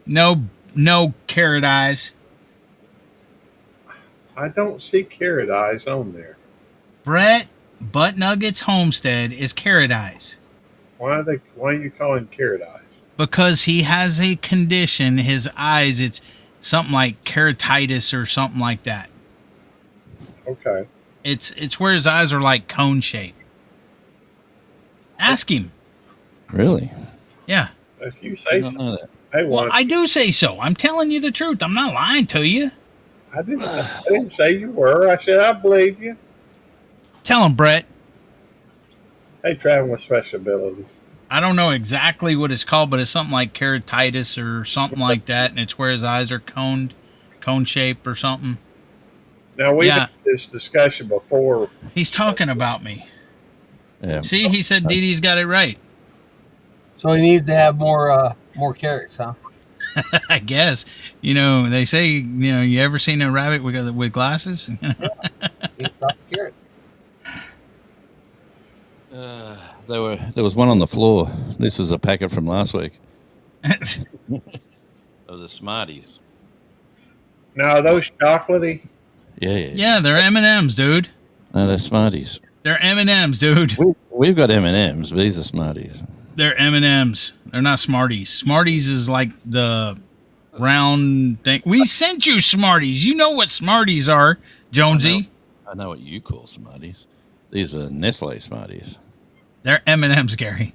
No carrot eyes. I don't see carrot eyes on there. Brett Butt Nuggets Homestead is carrot eyes. Why are you calling carrot eyes? Because he has a condition, his eyes, it's something like keratitis or something like that. Okay. It's where his eyes are like cone shaped. Ask him. Really? Yeah. If you Did say not so. know that. Hey, Well, one. I do say so. I'm telling you the truth. I'm not lying to you. I didn't say you were. I said I believe you. Tell him, Brett. Hey, traveling with special abilities. I don't know exactly what it's called, but it's something like keratitis or something like that, and it's where his eyes are cone shaped or something. Now we've had Yeah, this discussion before. he's talking about me. Yeah. See, he said Dee Dee's got it right. So he needs to have more carrots, huh? I guess. They say, you ever seen a rabbit with glasses? He needs lots of carrots. There was one on the floor. This was a packet from last week. It was a Smarties. Now are those chocolatey? Yeah. Yeah, they're M&Ms, dude. No, they're Smarties. They're M&Ms, dude. We've got M&Ms, but these are Smarties. They're M&Ms. They're not Smarties. Smarties is like the round thing. We sent you Smarties. You know what Smarties are, Jonesy. I know what you call Smarties. These are Nestle Smarties. They're M&Ms, Gary.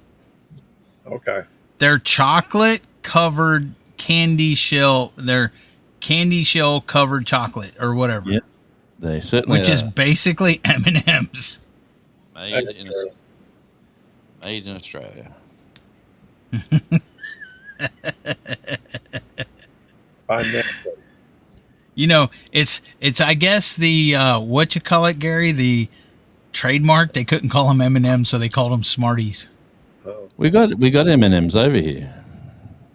Okay. They're chocolate covered candy shell. They're candy shell covered chocolate or whatever. Yep. They certainly Which are. is basically M&Ms. Made in Australia. By Nestle. It's I guess the what you call it, Gary, the trademark. They couldn't call them M&Ms, so they called them Smarties. Oh. We got M&Ms over here.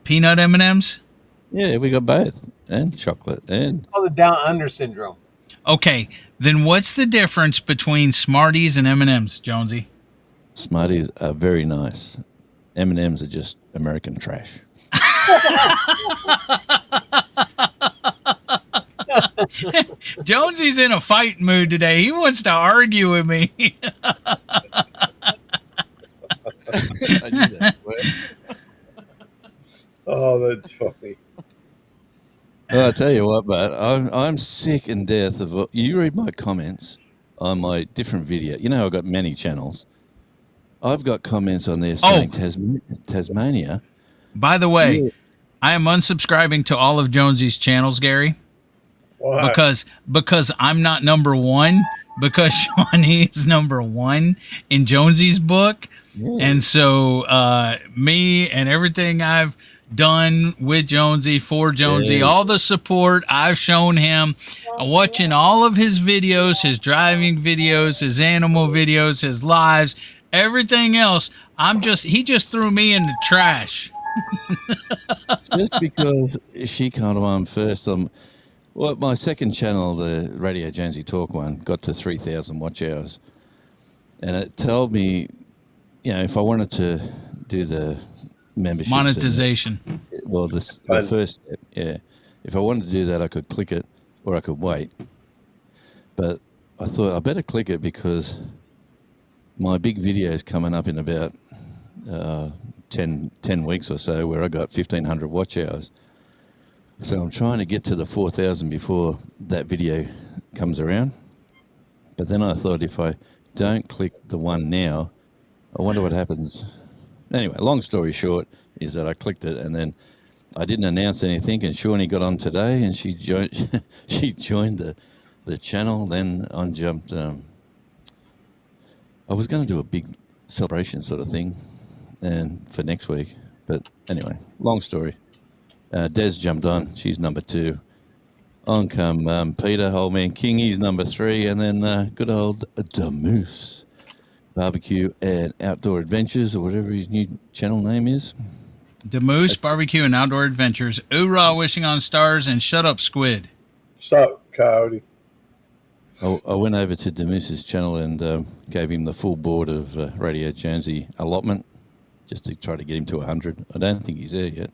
Peanut M&Ms. Yeah, we got both, and chocolate, and It's called the Down Under syndrome. Okay, then what's the difference between Smarties and M&Ms, Jonesy? Smarties are very nice. M&Ms are just American trash. Jonesy's in a fight mood today. He wants to argue with me. I knew that. Oh, that's funny. Well, I tell you what, but I'm sick and death of. You read my comments on my different video. I've got many channels. I've got comments on there saying Tasmania. By the way, Yeah. I am unsubscribing to all of Jonesy's channels, Gary, Why? because I'm not number one. Because Shawnee is number one in Jonesy's book, and so me and everything I've done with Jonesy, for Jonesy, all the support I've shown him, watching all of his videos, his driving videos, his animal videos, his lives, everything else. He just threw me in the trash. Just because she came on first. Well, my second channel, the Radio Jonesy Talk one, got to 3,000 watch hours, and it told me, if I wanted to do the membership Monetization. the first step, yeah. If I wanted to do that, I could click it, or I could wait. But I thought I better click it because my big video is coming up in about 10 weeks or so, where I got 1,500 watch hours. So I'm trying to get to the 4,000 before that video comes around. But then I thought if I don't click the one now, I wonder what happens. Anyway, long story short is that I clicked it and then I didn't announce anything, and Shawnee got on today and she joined she joined the channel. Then on jumped. I was going to do a big celebration sort of thing and for next week. But anyway, long story. Des jumped on. She's number 2. On come Peter, old man King. He's number 3. And then good old Damoose Barbecue and Outdoor Adventures, or whatever his new channel name is. Moose Barbecue and Outdoor Adventures. Oorah, wishing on stars, and shut up, squid. Sup, Coyote? I went over to Damoose's channel and gave him the full board of Radio Jonesy allotment just to try to get him to 100. I don't think he's there yet.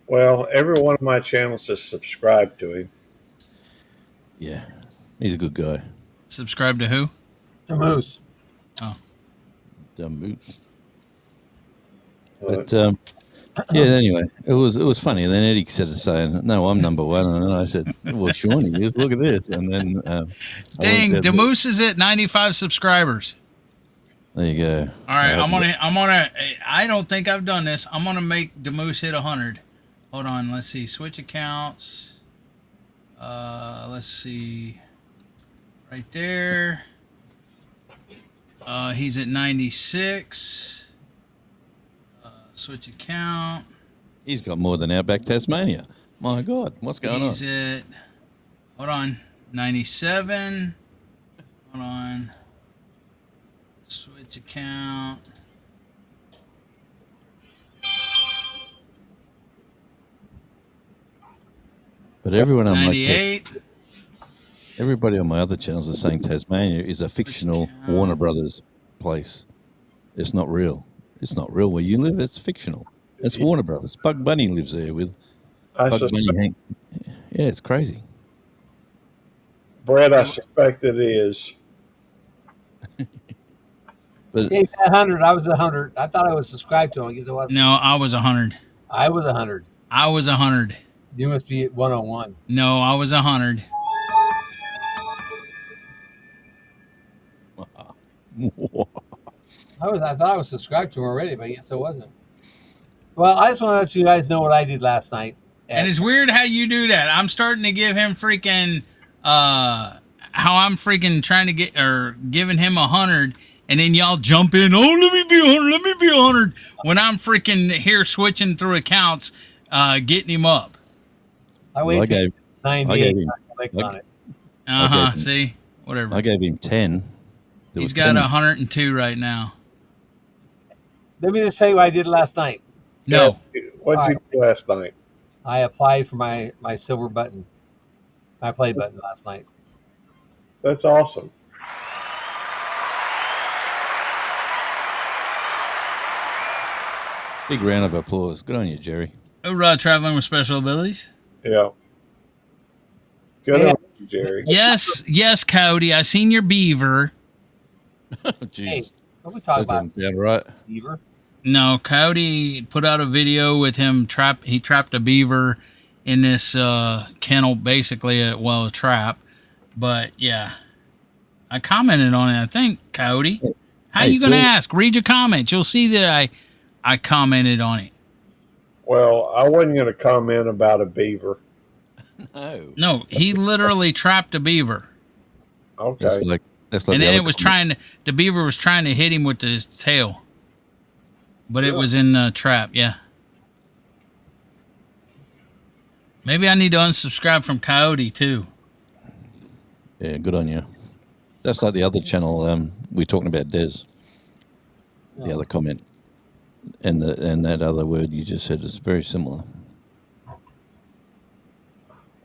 Well, every one of my channels is subscribed to him. Yeah, he's a good guy. Subscribe to who? The moose. Damoose. But But Yeah. Anyway, it was funny. And then Eddie started saying, "No, I'm number one." And then I said, "Well, Shawnee is. Look at this." And then I went Dang, down. Demoose is at 95 subscribers. There you go. All right, I'm gonna. I don't think I've done this. I'm gonna make Demoose hit 100. Hold on. Let's see. Switch accounts. Let's see. Right there. He's at 96. Switch account. He's got more than Outback Tasmania. My God, what's going on? He's at. Hold on. 97. Hold on. Switch account. But everyone on 98. everybody on my other channels is saying Tasmania is a fictional Warner Brothers place. It's not real. It's not real where you live. It's fictional. It's Warner Brothers. Bug Bunny lives there with Bug Bunny Hank. Yeah, it's crazy. Brett, I suspect it is. But 100. I was 100. I thought I was subscribed to him. I guess I wasn't. No, I was 100. I was 100. I was 100. You must be at 101. No, I was 100. I thought I was subscribed to him already, but I guess I wasn't. Well, I just want to let you guys know what I did last night. And it's weird how you do that. I'm starting to give him freaking how I'm freaking trying to get or giving him 100, and then y'all jump in. Oh, let me be 100. Let me be 100. When I'm freaking here switching through accounts, getting him up. I waited till 98. I clicked on it. See, whatever. I gave him 10. He's got 102 right now. Let me just tell you what I did last night. No. What did you do last night? I applied for my silver button, my play button last night. That's awesome. Big round of applause. Good on you, Jerry. Hoorah, traveling with special abilities. Yeah. Good Yeah. on you, Jerry. Yes, Cody. I seen your beaver. Jeez. Hey, don't we talk That about doesn't sound right. beaver? No, Cody put out a video with him he trapped a beaver in this kennel, basically a trap. But yeah, I commented on it. I think Cody. How you gonna ask? Read your comments. You'll see that I commented on it. Well, I wasn't going to comment about a beaver. No, he literally trapped a beaver. Okay. That's like And then the beaver was trying to hit him with his tail. But it was in the trap, yeah. Maybe I need to unsubscribe from Coyote too. Yeah, good on you. That's like the other channel we're talking about, Des. The other comment. And that other word you just said is very similar.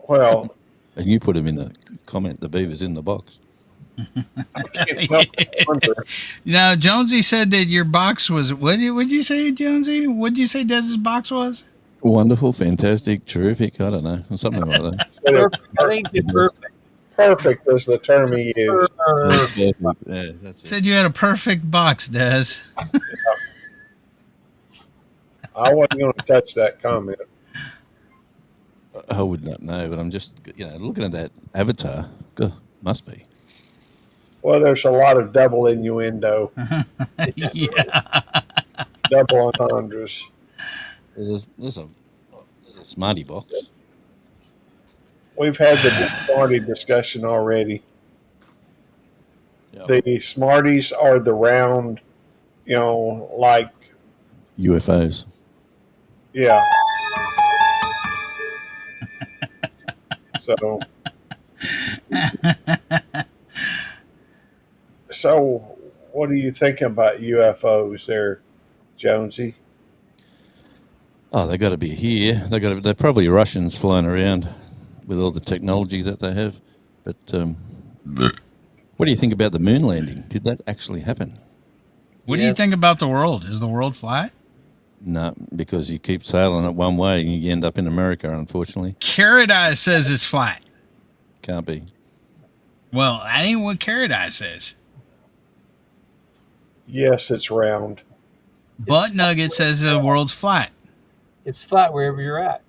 Well, and you put him in the comment, the beaver's in the box. I can't help but wonder. Now, Jonesy said that your box was, what'd you say, Jonesy? What'd you say Dez's box was? Wonderful, fantastic, terrific, I don't know, something like that. Perfect. I think it's perfect. Perfect was the term he used. Yeah, that's it. Said you had a perfect box, Dez. I wasn't going to touch that comment. I would not know, but I'm just, looking at that avatar. God, must be. Well, there's a lot of double innuendo, Yeah. double entendres. There's a smarty box. We've had the Smarty discussion already. Yep. The Smarties are the round, like, UFOs. yeah. So what are you thinking about UFOs there, Jonesy? Oh, they got to be here. They're probably Russians flying around with all the technology that they have. But what do you think about the moon landing? Did that actually happen? What do you think about the world? Is the world flat? No, because you keep sailing it one way and you end up in America, unfortunately. Carrot Eye says it's flat. Can't be. Well, that ain't what Carrot Eye says. Yes, it's round. Butt Nugget says the world's flat. It's flat wherever you're at.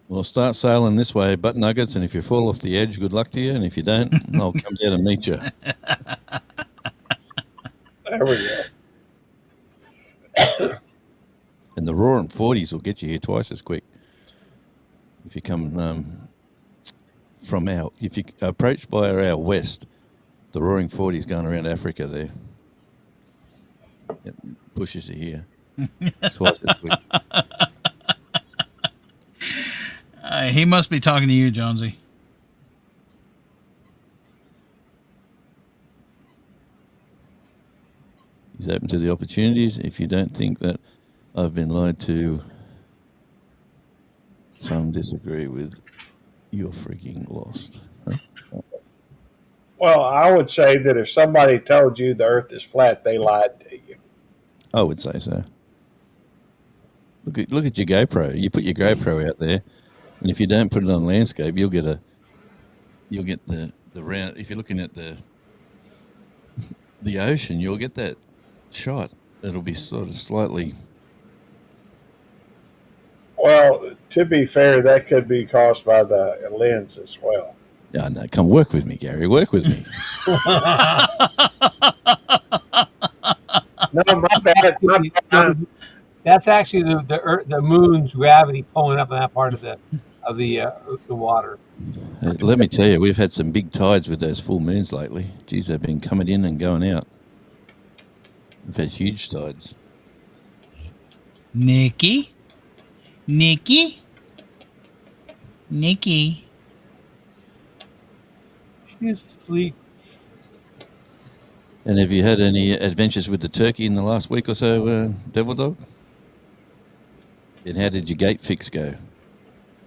Well, start sailing this way, butt nuggets, and if you fall off the edge, good luck to you. And if you don't, I'll come down and meet you. There we go. And the roaring 40s will get you here twice as quick. If you come from if you approach by our west, the roaring 40s going around Africa there. It pushes you here twice as quick. He must be talking to you, Jonesy. He's open to the opportunities. If you don't think that I've been lied to, some disagree with, you're freaking lost. Huh? Well, I would say that if somebody told you the Earth is flat, they lied to you. I would say so. Look at your GoPro. You put your GoPro out there, and if you don't put it on landscape, you'll get the round. If you're looking at the ocean, you'll get that shot. It'll be sort of slightly. Well, to be fair, that could be caused by the lens as well. Yeah, no, come work with me, Gary. Work with me. No, my bad. My bad. That's actually the moon's gravity pulling up in that part of the water. Let me tell you, we've had some big tides with those full moons lately. Geez, they've been coming in and going out. We've had huge tides. Nikki? She's asleep. And have you had any adventures with the turkey in the last week or so, Devil Dog? And how did your gate fix go?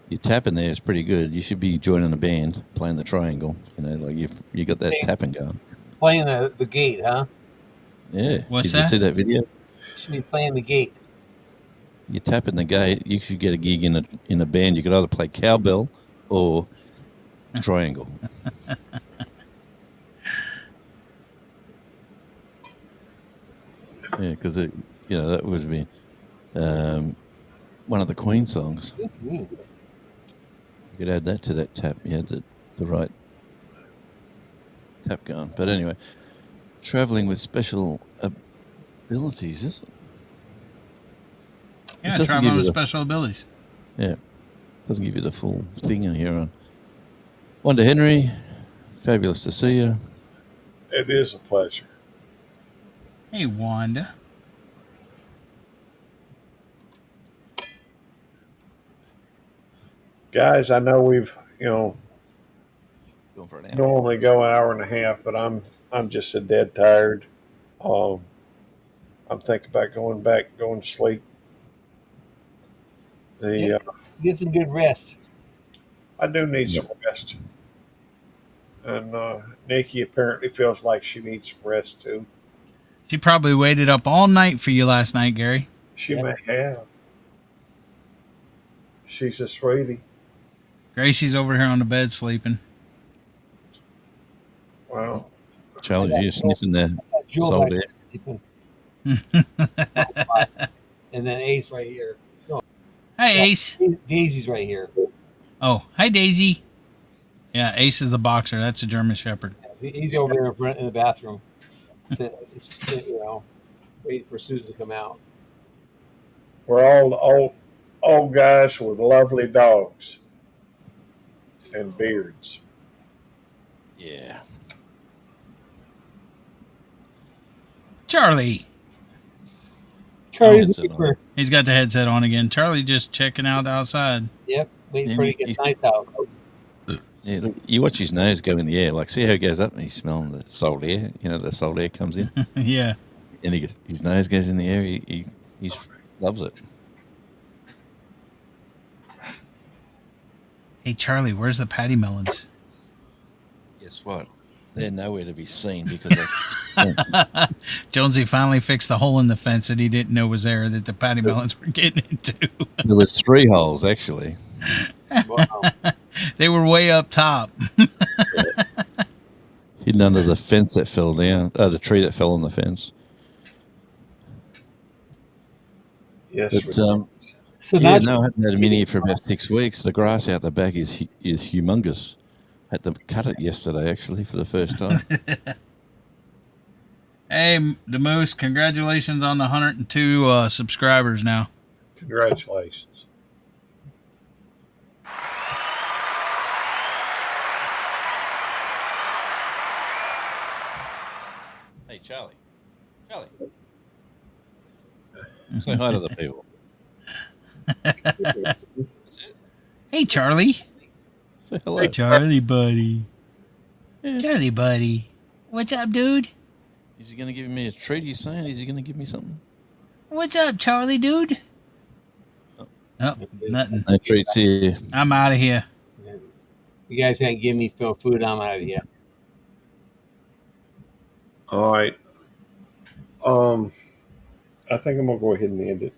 Your tapping there is pretty good. You should be joining a band, playing the triangle. You know, like you got that tapping going. Playing the gate, huh? Yeah. What's Did you that? see that video? Should be playing the gate. You're tapping the gate. You should get a gig in a band. You could either play cowbell or triangle. Yeah, because that would be one of the Queen songs. You could add that to that tap. You had the right tap going. But anyway, traveling with special abilities, is it? Yeah, traveling with special abilities. Yeah. Doesn't give you the full thing in here on. Wanda Henry, fabulous to see you. It is a pleasure. Hey, Wanda. Guys, I know we've, Going for an hour. normally go an hour and a half, but I'm just so dead tired. I'm thinking about going to sleep. Get some good rest. I do need some rest. And Nikki apparently feels like she needs some rest too. She probably waited up all night for you last night, Gary. She may have. She's a sweetie. Gracie's over here on the bed sleeping. Wow. Charlie's here sniffing the Jewel salt back air. there sleeping. And then Ace right here. Hey, Ace. Daisy's right here. Oh, hi, Daisy. Yeah, Ace is the boxer. That's a German Shepherd. He's over there in the bathroom, waiting for Susan to come out. We're all old guys with lovely dogs and beards. Yeah. Charlie. Charlie's Oh, He's got the headset on again. Charlie just checking out outside. Yep, waiting for it to get nice out. Yeah, look, you watch his nose go in the air. Like, see how it goes up and he's smelling the salt air? You know, the salt air comes in. Yeah. And his nose goes in the air. He loves it. Hey, Charlie, where's the patty melons? Guess what? They're nowhere to be seen because Jonesy finally fixed the hole in the fence that he didn't know was there that the patty melons were getting into. there was 3 holes, actually. Wow. They were way up top. Hidden under the fence that fell down. The tree that fell on the fence. Yes. But So Yeah, now no, I haven't had a mini for about 6 weeks. The grass out the back is humongous. Had to cut it yesterday, actually, for the first time. Hey, the Moose, congratulations on the 102 subscribers now. Congratulations. Hey, Charlie. Say hi to the people. Hey, Charlie. Say hello. Charlie, buddy. Yeah. Charlie, buddy. What's up, dude? Is he going to give me a treat? He's saying, is he going to give me something? What's up, Charlie, dude? Oh, nothing. No treats here. I'm out of here. you guys can't give me food. I'm out of here. All right. I think I'm gonna go ahead and end it.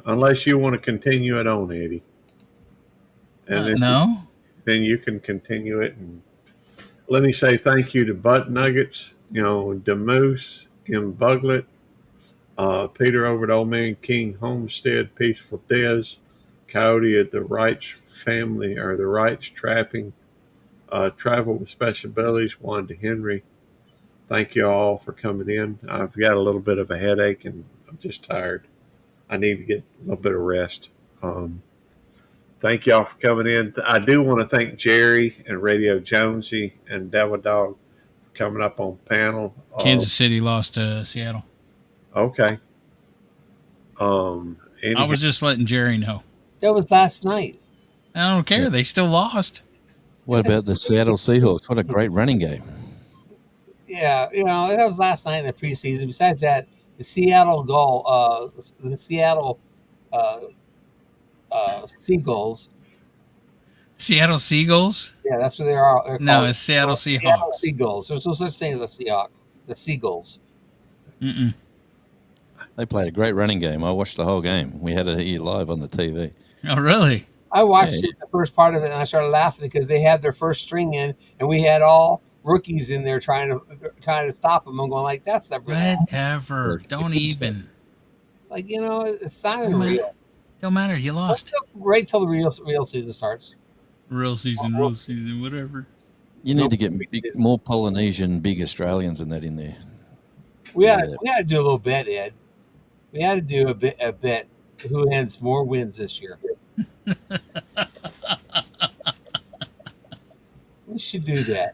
Unless you want to continue it on, Eddie, and No. then you can continue it. And let me say thank you to Butt Nuggets, DeMoose, M. Buglet, Peter over at Old Man King Homestead, Peaceful Des, Coyote at the Wrights family or the Wrights Trapping, Travel with Special Abilities, Wanda Henry. Thank you all for coming in. I've got a little bit of a headache and I'm just tired. I need to get a little bit of rest. Thank y'all for coming in. I do want to thank Jerry and Radio Jonesy and Devil Dog for coming up on panel. Kansas City lost to Seattle. Okay. I was just letting Jerry know. That was last night. I don't care. They still lost. What about the Seattle Seahawks? What a great running game. Yeah, that was last night in the preseason. Besides that, the Seattle Seagulls. Seattle Seagulls? Yeah, that's what they are. They're No, called. it's Seattle Seattle Seahawks. Seagulls. There's no such thing as a Seahawk. The Seagulls. Mm-mm. They played a great running game. I watched the whole game. We had it here live on the TV. Oh, really? I watched it, the first part of it, and I started laughing because they had their first string in, and we had all rookies in there trying to stop them. I'm going like, that's never going to happen. Whatever. Don't even. Like, it's not even real. Don't matter. You lost. Wait till the real season starts. Real season, whatever. You need to get more Polynesian, big Australians and that in there. We had to do a little bet, Ed. We had to do a bet. Who has more wins this year? We should do that.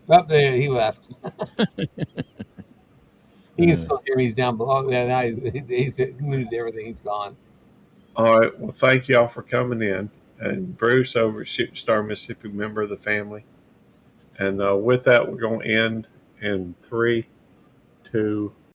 Up there, he left. He can still hear me. He's down below. Yeah, now he's moved everything. He's gone. All right. Well, thank y'all for coming in. And Bruce over at Shooting Star, Mississippi, member of the family. And with that, we're going to end in 3, 2,